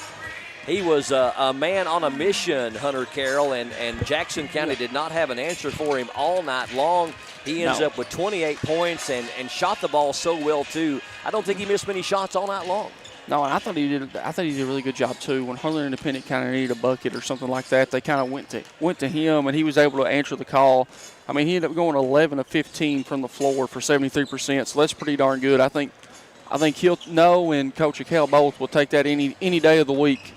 He was a man on a mission, Hunter Carroll, and Jackson County did not have an answer for him all night long. He ends up with 28 points and shot the ball so well, too. I don't think he missed many shots all night long. No, and I thought he did a really good job too. When Harlan Independent kind of needed a bucket or something like that, they kind of went to him, and he was able to answer the call. I mean, he ended up going 11 of 15 from the floor for 73%, so that's pretty darn good. I think he'll know, and Coach Akel both will take that any day of the week.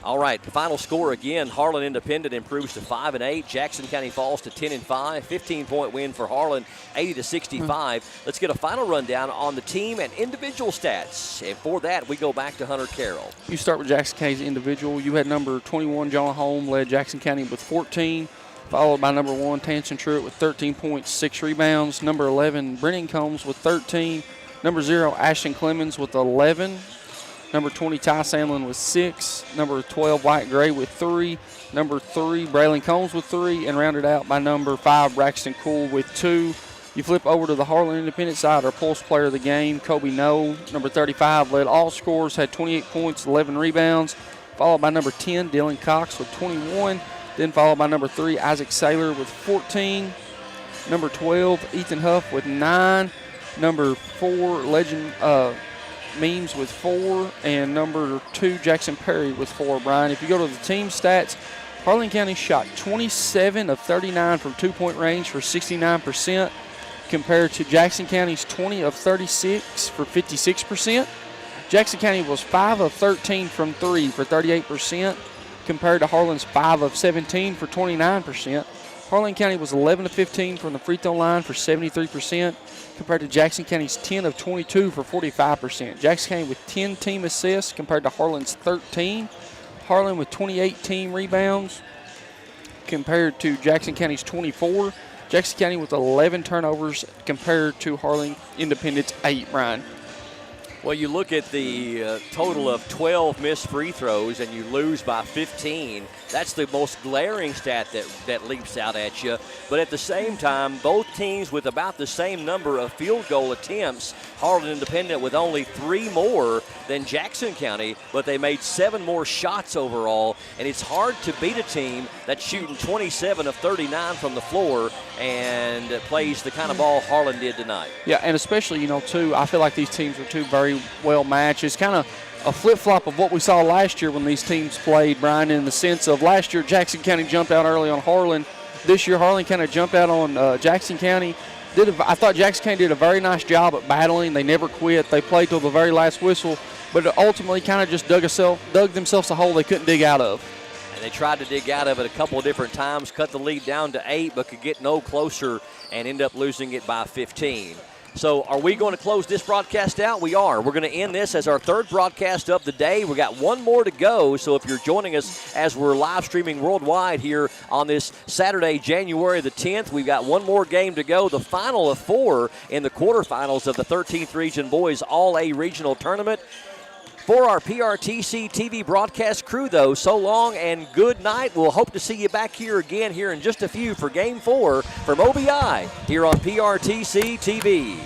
All right, final score again. Harlan Independent improves to 5-8. Jackson County falls to 10-5. 15-point win for Harlan, 80-65. Let's get a final rundown on the team and individual stats. And for that, we go back to Hunter Carroll. You start with Jackson County's individual. You had number 21, John Holm, led Jackson County with 14, followed by number 1, Tanson Truitt with 13 points, 6 rebounds. Number 11, Brennan Combs with 13. Number 0, Ashton Clemens with 11. Number 20, Ty Sandlin with 6. Number 12, White Gray with 3. Number 3, Braylon Combs with 3. And rounded out by number 5, Braxton Cool with 2. You flip over to the Harlan Independent side, our Pulse player of the game, Kobe Noe, number 35, led all scorers, had 28 points, 11 rebounds. Followed by number 10, Dylan Cox with 21. Then followed by number 3, Isaac Saylor with 14. Number 12, Ethan Huff with 9. Number 4, Legend Memes with 4, and number 2, Jackson Perry with 4. Brian, if you go to the team stats, Harlan County shot 27 of 39 from two-point range for 69%, compared to Jackson County's 20 of 36 for 56%. Jackson County was 5 of 13 from 3 for 38%, compared to Harlan's 5 of 17 for 29%. Harlan County was 11 of 15 from the free throw line for 73%, compared to Jackson County's 10 of 22 for 45%. Jackson County with 10 team assists compared to Harlan's 13. Harlan with 28 team rebounds compared to Jackson County's 24. Jackson County with 11 turnovers compared to Harlan Independent's 8, Brian. Well, you look at the total of 12 missed free throws and you lose by 15. That's the most glaring stat that leaps out at you. But at the same time, both teams with about the same number of field goal attempts. Harlan Independent with only 3 more than Jackson County, but they made 7 more shots overall. And it's hard to beat a team that's shooting 27 of 39 from the floor and plays the kind of ball Harlan did tonight. Yeah, and especially, too, I feel like these teams are two very well matched. It's kind of a flip-flop of what we saw last year when these teams played, Brian, in the sense of last year Jackson County jumped out early on Harlan. This year Harlan kind of jumped out on Jackson County. I thought Jackson County did a very nice job at battling. They never quit. They played till the very last whistle, but ultimately kind of just dug themselves a hole they couldn't dig out of. And they tried to dig out of it a couple of different times, cut the lead down to 8, but could get no closer and end up losing it by 15. So are we going to close this broadcast out? We are. We're going to end this as our 3rd broadcast of the day. We got one more to go. So if you're joining us as we're live streaming worldwide here on this Saturday, January the 10th, we've got one more game to go. The final of 4 in the quarterfinals of the 13th Region Boys All-A Regional Tournament. For our PRTC TV broadcast crew, though, so long and good night. We'll hope to see you back here again here in just a few for Game 4 from OBI here on PRTC TV.